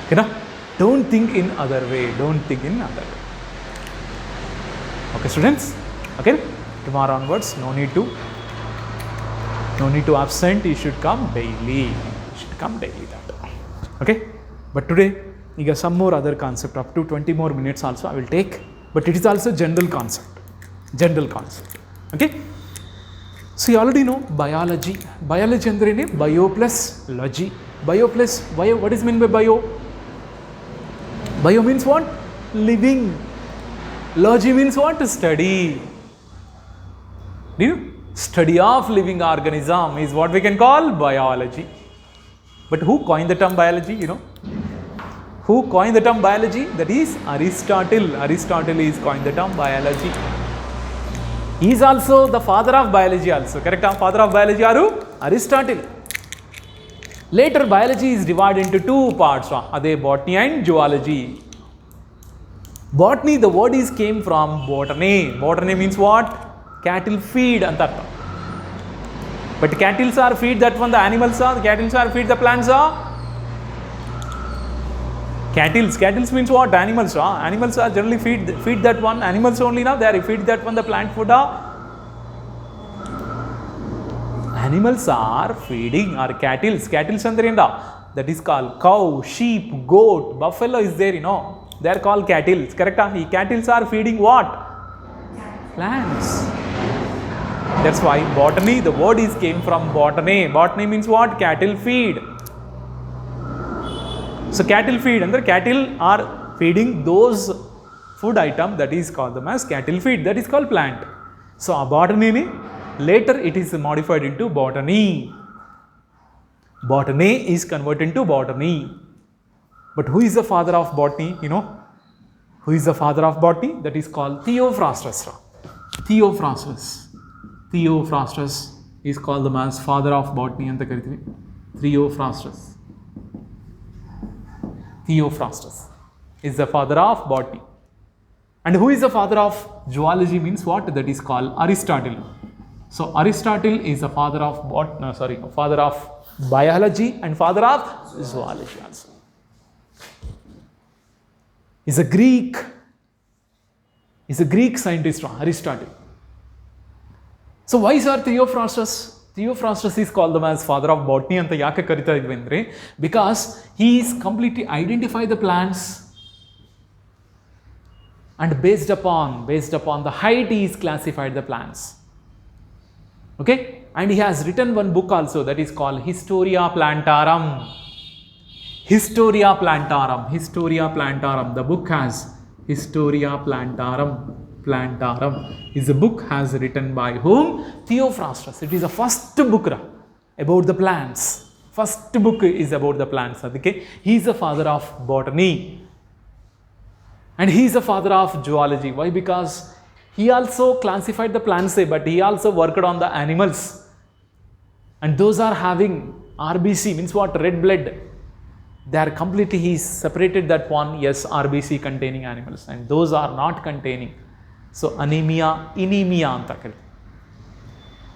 Okay, na? Don't think in other way. Okay, students. Okay, tomorrow onwards, no need to absent. You should come daily. That. Okay, but today you got some more other concept up to 20 more minutes also I will take, but it is also general concept. Okay, so you already know biology andre bio plus logy. Bio, what is meant by bio means what? Living. Logy means what? Study. Do you? Study of living organism is what we can call biology. But who coined the term biology? Who coined the term biology? That is Aristotle. Aristotle is coined the term biology. He is also the father of biology also. Correct? Father of biology are Aristotle. Later biology is divided into two parts. Ade botany and zoology. Botany, the word is came from botany. Botany means what? Cattle feed anta. But cattle are feed that one, the animals are, cattle are feed the plants are. Cattle means what? Animals are. Animals are generally feed that one. Animals only now they are feed that one, the plant food are. Animals are feeding our cattle. Cattle andrenda. That is called cow, sheep, goat, buffalo is there, They are called cattle. Correct? Cattle are feeding what? Plants. That's why botany, the word is came from botany. Botany means what? Cattle feed. So cattle feed, and the cattle are feeding those food item that is called them as cattle feed, that is called plant. So a botany ni later it is modified into botany. Botany is converted into botany. But who is the father of botany? You know, who is the father of botany? That is called Theophrastus. Theophrastus. Theophrastus is called the as father of botany anta kariತೀವಿ. Theophrastus. Theophrastus is the father of botany. And who is the father of zoology means what? That is called Aristotle. So Aristotle is the father of father of biology and father of zoology also. Is a Greek scientist, Aristotle. So why is our Theophrastus? Theophrastus is called them as father of botany anta yake karita idve andre, because he is completely identify the plants, and based upon the height he is classified the plants. Okay, and he has written one book also that is called Historia Plantarum. Historia Plantarum. The book has Historia Plantarum. Plantarum is a book has written by whom? Theophrastus. It is the first book about the plants. First book is about the plants. Okay, he is the father of botany, and he is the father of zoology. Why? Because he also classified the plants, but he also worked on the animals, and those are having RBC, means what? Red blood. They are completely, he separated that one, yes, RBC containing animals, and those are not containing. So anemia anta kariತೀವಿ.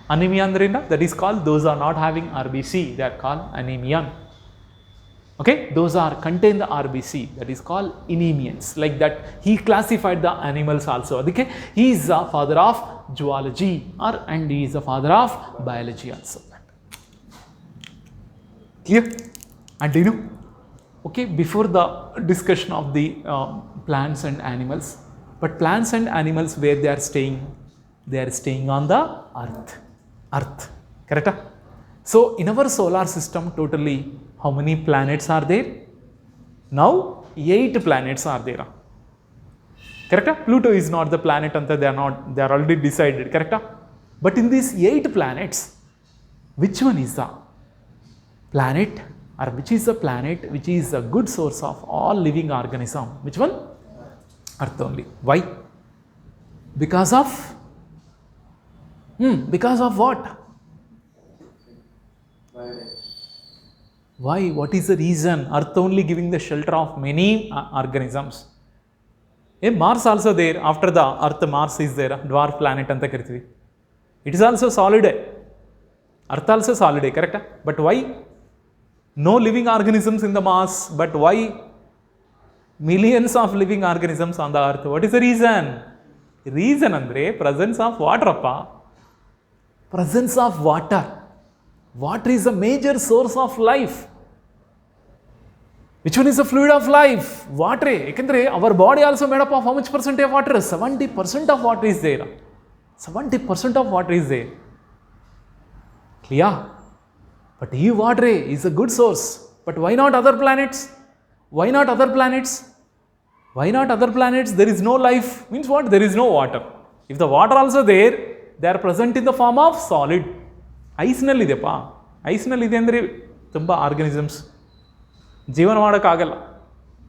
Anemia andrena, that is called, those are not having RBC, they are called anemia. Okay, those are contain the RBC, that is called anemians. Like that, he classified the animals also. Okay, he is the father of zoology, and he is the father of biology also. Clear? And you know, okay, before the discussion of the plants and animals, but plants and animals, where they are staying? They are staying on the earth. Correct? So in our solar system totally how many planets are there? Now 8 planets are there. Correct? Pluto is not the planet, they are already decided. Correct? But in these 8 planets, which one is the planet, or which is the planet which is a good source of all living organism? Which one? Earth only. Why? Because of what? Why? What is the reason? Earth only giving the shelter of many organisms. Mars also there. After the Earth, Mars is there. Dwarf planet anta kariತೀವಿ. It is also solid. Earth also solid. Correct? But why? No living organisms in the Mars. But why millions of living organisms on the Earth? What is the reason? Reason andre presence of water appa. Presence of water. Water is a major source of life. Which one is the fluid of life? Water. Ekandre our body also made up of how much percent of water? 70% of water is there. 70% of water is there. Clear? But he water is a good source. But why not other planets? Why not other planets? Why not other planets? There is no life. Means what? There is no water. If the water also there, they are present in the form of solid. Ice nalli ideppa. Ice nalli ide andre tumba organisms ಜೀವನ ಮಾಡೋಕ್ಕಾಗಲ್ಲ.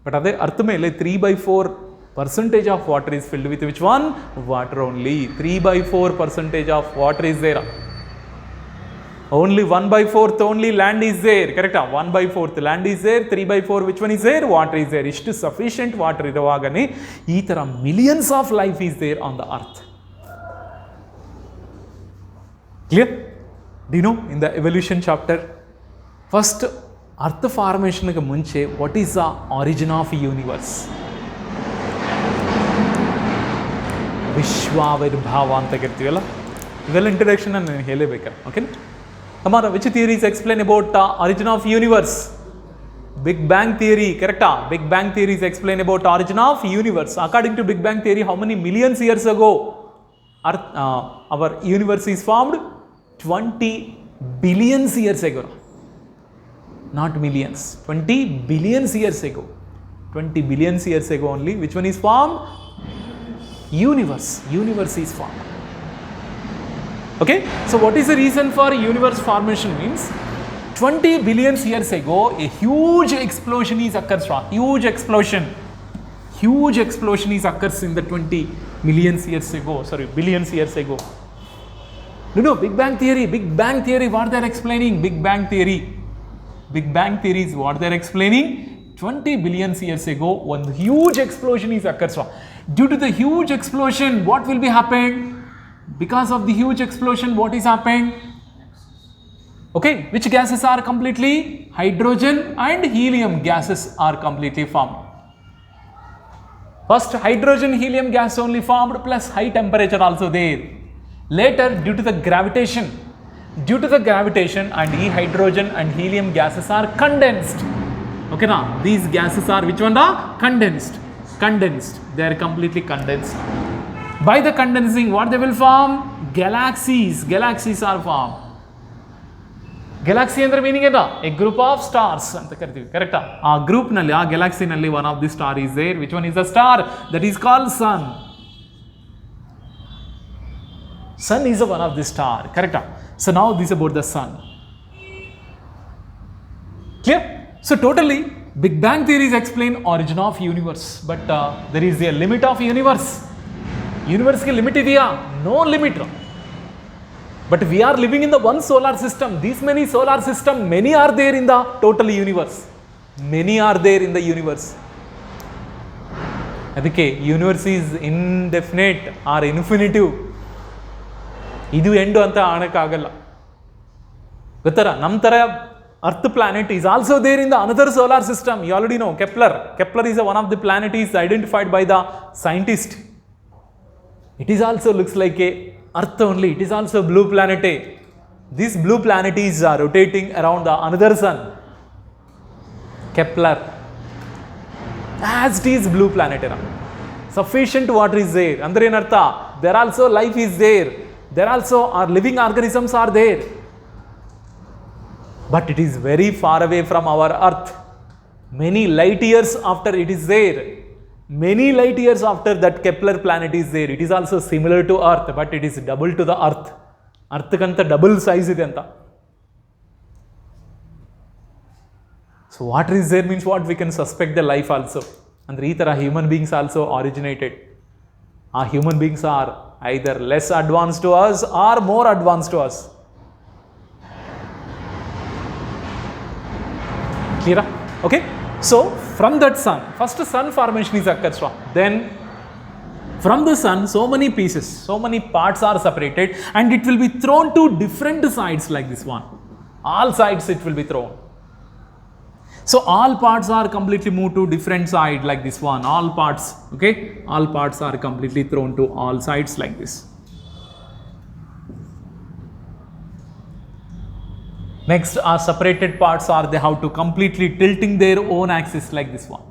But ಅದೇ ಅರ್ಥ ಮೇಲೆ 3/4% of water is filled with which one? Water only. 3/4% of water is there. Only 1/4 only land is there. Correct? 1/4 land is there. 3/4 which one is there? Water is there. Ishtu sufficient water ಇರುವಾಗನೇ ಈ ತರ millions of life is there on the earth. Clear? Do you know in the evolution chapter, first earth formation ಗೆ ಮುಂಚೆ what is the origin of universe? ವಿಶ್ವಾವಿರ್ಭಾವ ಅಂತ ಕರಿತೀವಲ್ಲ, ಇವೆಲ್ಲ introduction ನಾನು ಹೇಳಬೇಕಾ? Okay, Come on, which theories explain about the origin of universe? Big Bang theory, correct? Big Bang theories explain about origin of universe. According to Big Bang theory, how many millions years ago Earth, our universe is formed? 20 billion years ago. not millions. 20 billions years ago. 20 billions years ago only. Which one is formed? Universe. Universe is formed. Okay. So what is the reason for universe formation means? 20 billions years ago, a huge explosion is occurs. Huge explosion. Huge explosion is occurs in the 20 millions years ago. Sorry, billions years ago. You know, Big Bang Theory. Big Bang Theory, what they are explaining? Big Bang Theory. Big Bang Theory is what they are explaining. 20 billions years ago, one huge explosion is occurs. Due to the huge explosion, what will be happening? Because of the huge explosion, what is happening? Okay, which gases are completely? Hydrogen and helium gases are completely formed. First, hydrogen helium gas only formed plus high temperature also there. Later, due to the gravitation and hydrogen and helium gases are condensed. Okay, now these gases are which one? Condensed. Condensed. They are completely condensed. By the condensing, what they will form? Galaxies. Galaxies are formed. Galaxy andre meaning eda? A group of stars anta karitivi. Correct? A group nalli, a galaxy nalli one of the star is there. Which one is the star? That is called sun. Sun is one of the star. Correct? So now this is about the sun. Clear? So totally, Big Bang Theory is explain origin of universe. But there is a limit of universe. Universe ki limit idea? No limit. But we are living in the one solar system. These many solar system, many are there in the total universe. Many are there in the universe. ಅದಕ್ಕೆ universe is indefinite or infinitive. ಇದು end ಅಂತ ಆಣಕ್ಕಾಗಲ್ಲ. ಗೊತ್ತರ ನಮ್ಮ ಥರ earth planet is also there in the another solar system. You already know Kepler. Kepler is one of the planet is identified by the scientist. It is also looks like a Earth only. It is also blue planet. This blue planet is rotating around the another sun, Kepler. As it is blue planet. Sufficient water is there. Andre enartha? There also life is there. There also are living organisms are there. But it is very far away from our Earth. Many light years after it is there. Many light years after that Kepler planet is there. It is also similar to Earth, but it is double to the Earth. Earth kanta double size ide anta. So water is there means what? We can suspect the life also. Andre ee tara human beings also originated. Our human beings are either less advanced to us or more advanced to us. Clear? Okay? So, from that sun, first sun formation is occurs. Then, from the sun, so many pieces, so many parts are separated and it will be thrown to different sides like this one. All sides it will be thrown. So, all parts are completely moved to different side like this one. All parts, okay? All parts are completely thrown to all sides like this. Next, our separated parts are they have to completely tilting their own axis like this one.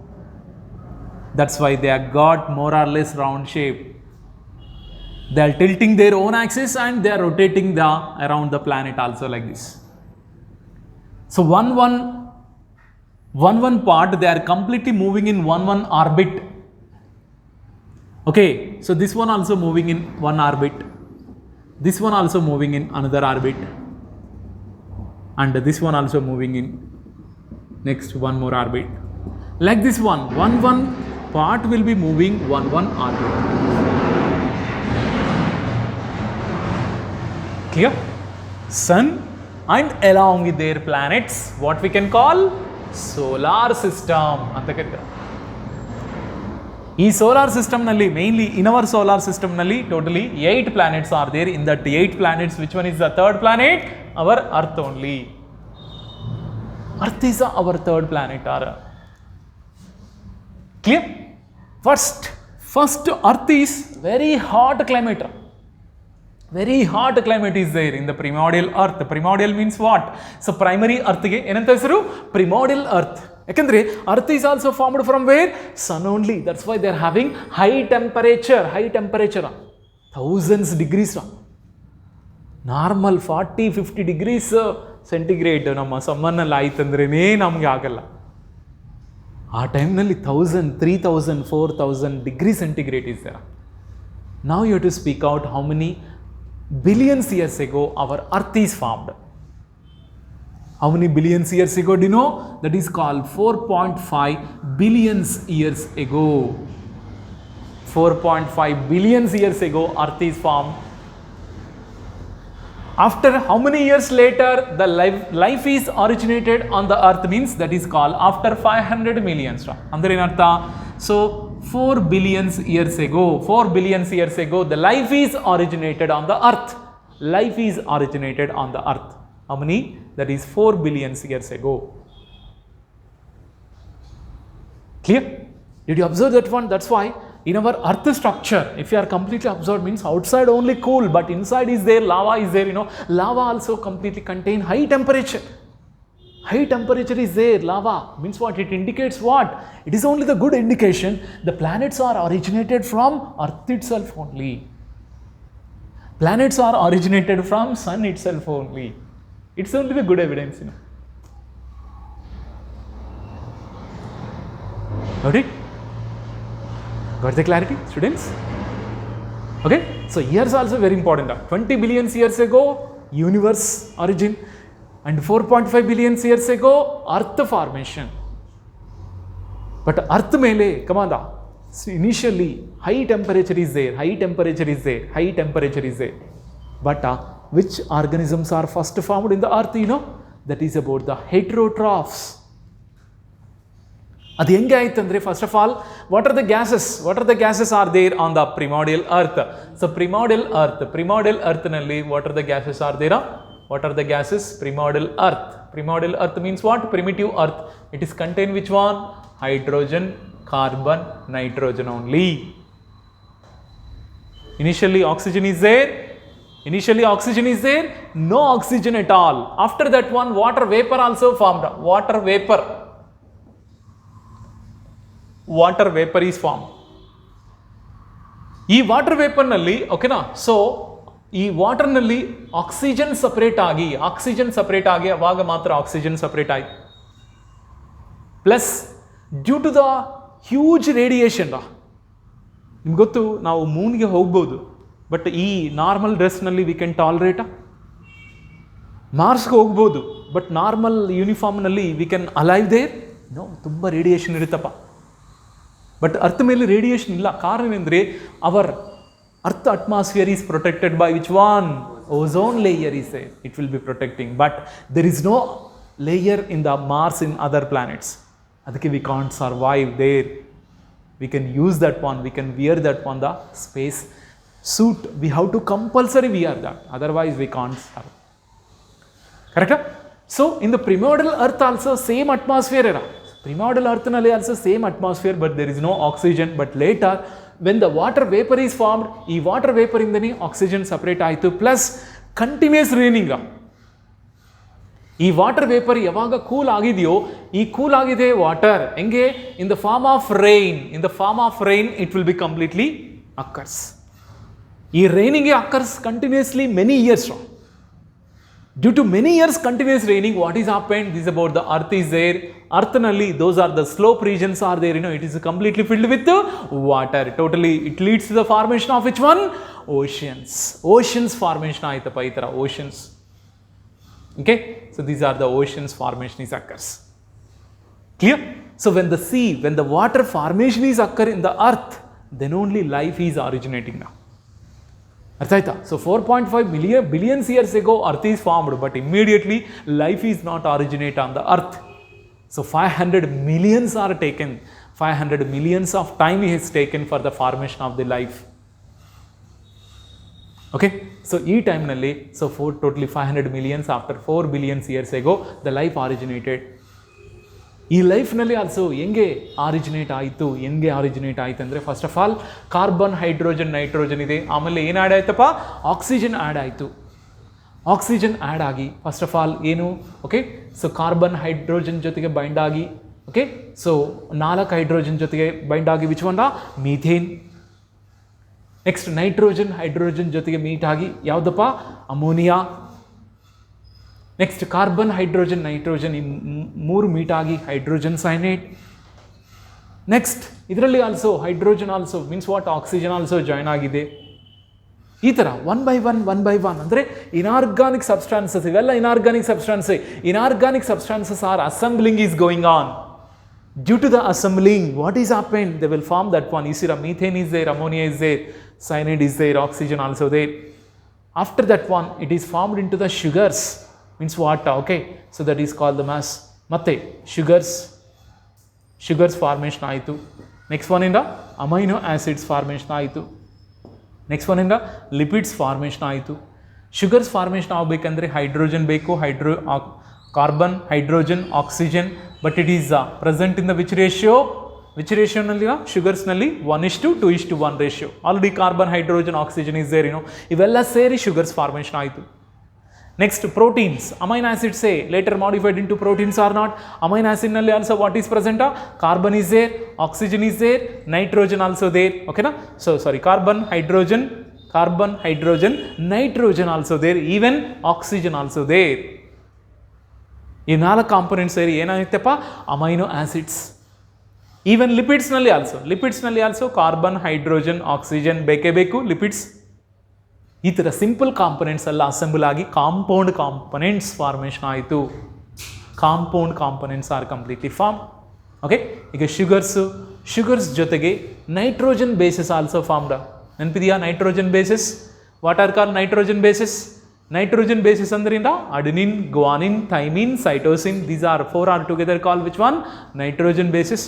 That's why they have got more or less round shape. They are tilting their own axis and they are rotating around the planet also like this. So one part they are completely moving in one orbit. Okay, so this one also moving in one orbit. This one also moving in another orbit. And this one also moving in next one more orbit. Like this one part will be moving one orbit. Clear? Sun and along with their planets, what we can call solar system. ಈ solar system nalli, mainly in our solar system nalli, totally 8 planets are there. In that 8 planets, which one is the third planet? Our Earth only. Earth is our third planet. Clear? First Earth is very hot climate. Very hot climate is there in the primordial Earth. Primordial means what? So primary Earth ge enanta hesaru? Primordial Earth. Yakandre Earth is also formed from where? Sun only. That's why they are having high temperature. Thousands degrees. Normal 40-50 degrees centigrade ನಮ್ಮ ಸಮ್ಮರ್ನಲ್ಲಿ ಆಯ್ತಂದ್ರೇ ನಮಗೆ ಆಗಲ್ಲ. ಆ ಟೈಮ್ನಲ್ಲಿ 1000, 3000, 4000 degree centigrade is there. Now you have to speak out how many billions years ago our earth is formed. How many billions years ago do you know? That is called 4.5 billions years ago. 4.5 billions years ago earth is formed. After how many years later the life is originated on the earth means that is called after 500 millions. Andre enartha? So 4 billions years ago, 4 billions years ago the life is originated on the earth. Life is originated on the earth. How many? That is 4 billions years ago. Clear? Did you observe that one? That's why in our earth structure, if you are completely observed means outside only cool, but inside is there, lava is there, lava also completely contain high temperature. High temperature is there, lava means what? It indicates what? It is only the good indication the planets are originated from earth itself only. Planets are originated from sun itself only. It's only the good evidence, Got it? Got the clarity, students? Okay, so years also very important. 20 billion years ago, universe origin, and 4.5 billion years ago, earth formation. But earth mele, come on, so initially high temperature is there, high temperature is there, high temperature is there. But which organisms are first formed in the earth, That is about the heterotrophs. ಅದು ಹೆಂಗೆ ಆಯ್ತು ಅಂದರೆ first of all what are the gases are there on the primordial earth. So primordial ಅರ್ತ್ನಲ್ಲಿ what are the gases are there? What are the gases? Primordial earth means what? Primitive earth. It is contain which one? Hydrogen, carbon, nitrogen only. Initially oxygen is there, no oxygen at all. After that one water vapor also formed. Water vapor is formed. ಈ water ವೇಪರ್ನಲ್ಲಿ ಓಕೆನಾ, so ಈ ವಾಟರ್ನಲ್ಲಿ oxygen separate ಆಗಿ ಅವಾಗ ಮಾತ್ರ oxygen separate ಆಯಿತು. Plus due to the huge radiation, ನಿಮ್ಗೆ ಗೊತ್ತು ನಾವು ಮೂನ್ಗೆ ಹೋಗ್ಬೋದು, ಬಟ್ ಈ ನಾರ್ಮಲ್ ಡ್ರೆಸ್ನಲ್ಲಿ ವಿ ಕ್ಯಾನ್ ಟಾಲರೇಟ. ಮಾರ್ಸ್ಗೆ ಹೋಗ್ಬೋದು, ಬಟ್ ನಾರ್ಮಲ್ ಯೂನಿಫಾರ್ಮ್ನಲ್ಲಿ we can alive there? No, ತುಂಬ ರೇಡಿಯೇಷನ್ ಇರುತ್ತಪ್ಪ. ಬಟ್ ಅರ್ತ್ ಮೇಲೆ ರೇಡಿಯೇಷನ್ ಇಲ್ಲ. ಕಾರಣ ಅಂದರೆ our earth atmosphere is protected by which one? Ozone layer is there, it will B protecting. But there is no layer in the Mars in other planets. ಅದಕ್ಕೆ we can't survive there. We can use that one, we can wear that one, the space suit. We have to compulsory wear that, otherwise we can't survive. Correct? So in the primordial earth also same atmosphere era. Primordial earth nalli also same atmosphere, but there is no oxygen. But later when the water vapor is formed, ee water vapor indani oxygen separate ಆಯಿತು, plus continuous raining. ಈ water vapour ಯಾವಾಗ cool ಆಗಿದೆಯೋ, ಈ cool ಆಗಿದೆ water ಹೆಂಗೆ? In the form of rain it will be completely occurs. ಈ raining occurs continuously many years. Due to many years continues raining, what is happened? This about the earth is there. ಅರ್ಥನಲ್ಲಿ those are the slope regions are there, it is completely filled with water. Totally it leads to the formation of which one? Oceans formation ಆಯ್ತಪ್ಪ, ಈ ಥರ oceans. Okay, so these are the oceans formation is occurs. Clear? So when the water formation is occur in the earth, then only life is originating now. Arthaita? So 4.5 billion years ago earth is formed, but immediately life is not originate on the earth. So 500 millions are taken. 500 millions of time is taken for the formation of the life. Okay, so ಈ ಟೈಮ್ನಲ್ಲಿ totally 500 millions after 4 billions years ago the life originated. ಈ ಲೈಫ್ನಲ್ಲಿ also ಹೆಂಗೆ originate ಆಯಿತು ಅಂದರೆ first of all carbon, hydrogen, nitrogen ಇದೆ. ಆಮೇಲೆ ಏನು add ಆಯ್ತಪ್ಪ? ಆಕ್ಸಿಜನ್ ಆ್ಯಡ್ ಆಯಿತು. ಆಕ್ಸಿಜನ್ ಆ್ಯಡ್ ಆಗಿ ಫಸ್ಟ್ ಆಫ್ ಆಲ್ ಏನು? ಓಕೆ, ಸೊ ಕಾರ್ಬನ್ ಹೈಡ್ರೋಜನ್ ಜೊತೆಗೆ ಬೈಂಡ್ ಆಗಿ, ಓಕೆ, ಸೊ 4 ಹೈಡ್ರೋಜನ್ ಜೊತೆಗೆ ಬೈಂಡ್ ಆಗಿ which one? Methane. Next nitrogen hydrogen ಜೊತೆಗೆ ಮೀಟ್ ಆಗಿ ಯಾವುದಪ್ಪ? Ammonia. Next carbon, hydrogen, nitrogen ಈ ಮೂರು ಮೀಟ್ ಆಗಿ ಹೈಡ್ರೋಜನ್ ಸೈನೇಟ್. ನೆಕ್ಸ್ಟ್ ಇದರಲ್ಲಿ also hydrogen also means what oxygen also join ಆಗಿದೆ. ಈ ಥರ ಒನ್ ಬೈ ಒನ್ ಅಂದರೆ ಇನಾರ್ಗಾನಿಕ್ ಸಬ್ಸ್ಟಾನ್ಸಸ್, ಇವೆಲ್ಲ inorganic substances are assembling is going on. Due to the assembling, what is happened? They will form that one. You see, methane is there, ammonia is there, cyanide is there, oxygen also there. After that one, it is formed into the sugars. Means water, okay? So that is called the mass. Matte sugars formation ಆಯಿತು. Next one ಇಂದ amino acids formation ಆಯಿತು. Next one ಇಂದ lipids formation ಆಯಿತು. Sugars formation ಆಗಬೇಕಂದ್ರೆ hydrogen ಬೇಕು, carbon, hydrogen, oxygen. But it is present in the which ರೇಷಿಯೋನಲ್ಲಿ ಶುಗರ್ಸ್ನಲ್ಲಿ 1:2:1 ratio. Already carbon, hydrogen, oxygen is there, ಇವೆಲ್ಲ ಸೇರಿ ಶುಗರ್ಸ್ ಫಾರ್ಮೇಷನ್ ಆಯಿತು. Next proteins, amino acids later modified into proteins are not. Amino ಆಸಿಡ್ನಲ್ಲಿ also what is present? Carbon is there, oxygen is there, nitrogen also there. ಓಕೆನಾ? So sorry, carbon, hydrogen, nitrogen also there, even oxygen also there. ಈ 4 components ಸೇರಿ ಏನಾಗುತ್ತಪ್ಪ? Amino acids. Even ಲಿಪಿಡ್ಸ್ನಲ್ಲಿ also carbon, hydrogen, oxygen ಬೇಕೇ ಬೇಕು, lipids. ಈ ಥರ simple components ಎಲ್ಲ ಅಸೆಂಬಲ್ ಆಗಿ ಕಾಂಪೌಂಡ್ ಕಾಂಪೊನೆಂಟ್ಸ್ ಫಾರ್ಮೇಷನ್ ಆಯಿತು. Compound components are completely form. Okay, ಈಗ ಶುಗರ್ಸ್ ಜೊತೆಗೆ ನೈಟ್ರೋಜನ್ ಬೇಸಸ್ ಆಲ್ಸೋ ಫಾರ್ಮ್ಡ್. ನೆನಪಿದೆಯಾ nitrogen bases? What are call nitrogen bases? Nitrogen bases andrinda adenine, guanine, thymine, cytosine. These are 4 are together called which one? Nitrogen bases.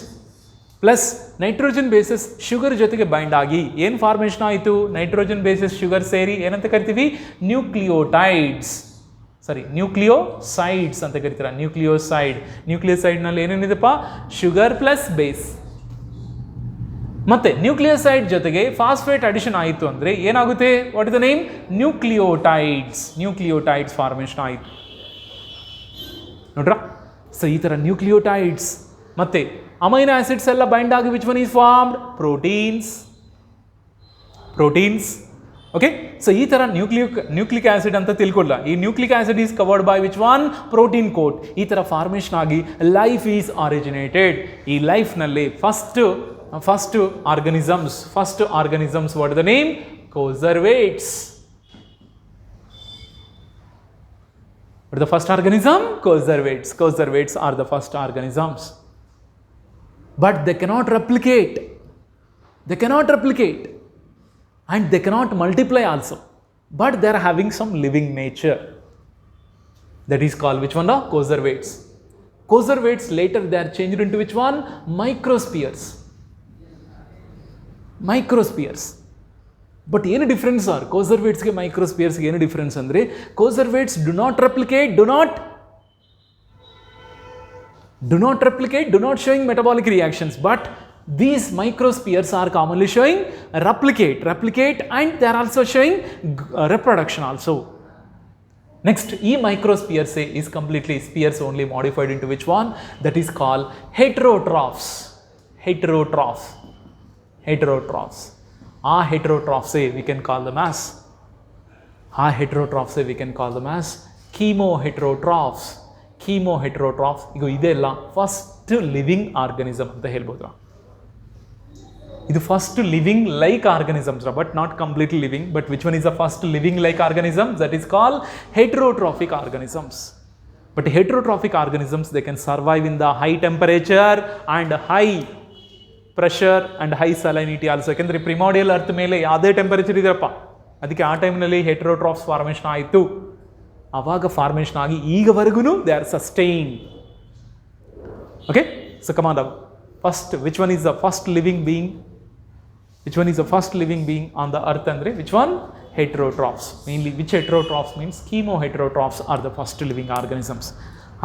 Plus nitrogen bases sugar ಜೊತೆಗೆ bind ಆಗಿ ಏನು formation ಆಯಿತು? Nitrogen basis sugar ಸೇರಿ ಏನಂತ ಕರಿತೀವಿ? Nucleotides ಅಂತ ಕರಿತೀರಾ. ನ್ಯೂಕ್ಲಿಯೋಸೈಡ್ನಲ್ಲಿ ಏನೇನಿದೆಪ್ಪ? Sugar plus base. ಮತ್ತೆ ನ್ಯೂಕ್ಲಿಯೋಸೈಡ್ ಜೊತೆಗೆ ಫಾಸ್ಫೇಟ್ ಅಡಿಷನ್ ಆಯಿತು ಅಂದರೆ ಏನಾಗುತ್ತೆ? What is the name? Nucleotides formation ಆಯಿತು. ನೋಡ್ರಾ? ಸೊ ಈ ಥರ ನ್ಯೂಕ್ಲಿಯೋಟೈಡ್ಸ್ ಮತ್ತೆ ಅಮೈನೋ ಆಸಿಡ್ಸ್ ಎಲ್ಲ ಬೈಂಡ್ ಆಗಿ which one is formed? Proteins. Okay, so ಈ ಥರ ನ್ಯೂಕ್ಲಿಕ್ ಆಸಿಡ್ ಅಂತ ತಿಳ್ಕೊಳ್ಳ. ಈ nucleic acid is covered by which one? Protein coat. ಈ ಥರ ಫಾರ್ಮೇಷನ್ ಆಗಿ ಲೈಫ್ ಈಸ್ ಆರಿಜಿನೇಟೆಡ್. ಈ ಲೈಫ್ನಲ್ಲಿ first organisms, what is the name? Conservates. What is the first organism? Conservates are the first organisms. But they cannot replicate and they cannot multiply also. But they are having some living nature. That is called which one? The conservates later they are changed into which one? Microspheres. But ಏನು difference R conservatesಗೆ ಮೈಕ್ರೋಸ್ಪಿಯರ್ಸ್ಗೆ ಏನು difference ಅಂದರೆ conservates do not showing metabolic reactions, but these microspheres are commonly showing replicate and they are also showing reproduction also. Next, e microspheres is completely spheres only modified into which one? That is called heterotrophs. Heterotrophs we can call them as chemoheterotrophs. ಈಗ ಇದೆಲ್ಲ first living organism ಅಂತ ಹೇಳ್ಬೋದ್ರ. ಇದು first living like organisms, but not completely living. But which one is the first living like organism? That is call heterotrophic organisms. But heterotrophic organisms, they can survive in the high temperature and high pressure and high salinity also. ಯಾಕೆಂದರೆ ಪ್ರಿಮಾರ್ಡಿಯಲ್ earth ಮೇಲೆ ಯಾವುದೇ temperature ಇದೆಯಪ್ಪ, ಅದಕ್ಕೆ ಆ ಟೈಮ್ನಲ್ಲಿ ಹೆಟರೋಟ್ರಾಫ್ಸ್ formation ಆಯಿತು. ಆವಾಗ formation ಆಗಿ ಈಗವರೆಗೂ they are sustain. Okay, so come on first which one is the first living being on the earth ಅಂದರೆ which one? heterotrophs. Mainly which heterotrophs means chemoheterotrophs are the first living organisms.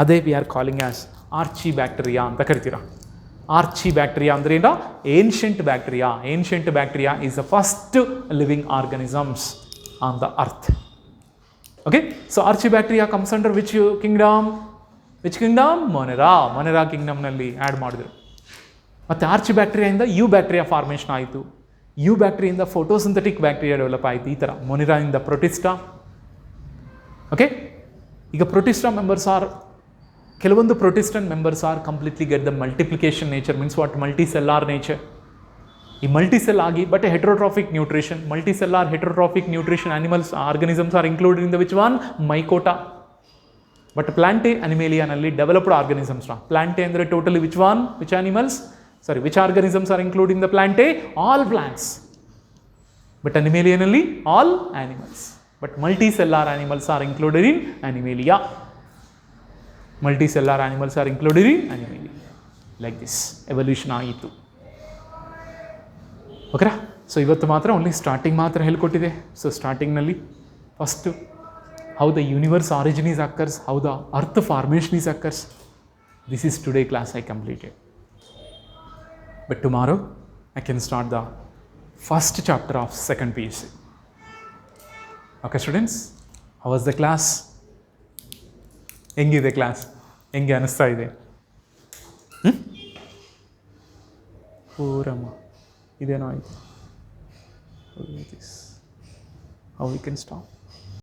ಅದೇ we are calling as archibacteria ಅಂತ ಕರಿತೀರಾ. Archibacteria ಅಂದ್ರೆ ಏನು? Ancient bacteria is the first living organisms on the earth. Okay, so archibacteria comes under which kingdom? Monera kingdom ನಲ್ಲಿ add ಮಾಡಿದ್ರು. ಮತ್ತೆ archibacteria ಇಂದ eubacteria formation ಆಯಿತು. eubacteria ಇಂದ ಫೋಟೋಸಿಂಥೆಟಿಕ್ ಬ್ಯಾಕ್ಟೀರಿಯಾ ಡೆವಲಪ್ ಆಯಿತು. ಈ ಥರ ಮೊನಿರಾ ಇಂದ ಪ್ರೊಟಿಸ್ಟಾ. ಓಕೆ, ಈಗ ಪ್ರೊಟಿಸ್ಟಾ ಮೆಂಬರ್ಸ್ ಆರ್ ಕೆಲವೊಂದು protistan members are completely get the multiplication nature means what multicellular nature. ಈ ಮಲ್ಟಿಸೆಲ್ ಆಗಿ but heterotrophic nutrition, multicellular heterotrophic nutrition animals organisms are included in the which one Mycota. But Plantae ಅನಿಮೇಲಿಯಾನಲ್ಲಿ developed organisms. Plantae ಅಂದರೆ totally which one which animals sorry which organisms are include in the Plantae all plants. But ಅನಿಮೇಲಿಯಾನಲ್ಲಿ all animals. But multicellular animals are included in Animalia. Multicellular animals are included in Animalia. Like this evolution ಆಯಿತು. ಓಕೆನಾ? So ಇವತ್ತು ಮಾತ್ರ only starting ಮಾತ್ರ ಹೇಳ್ಕೊಟ್ಟಿದೆ. So ಸ್ಟಾರ್ಟಿಂಗ್ನಲ್ಲಿ first how the universe origin is occurs, how the earth formation is occurs. This is today class I completed. But tomorrow I can start the first chapter of second PUC. Okay students, how was the class? ಹೆಂಗಿದೆ class? ಹೆಂಗೆ ಅನಿಸ್ತಾ ಇದೆ? ಪೂರಮ್ಮ ಇದೇನೋ ಆಯಿತು. How we can stop?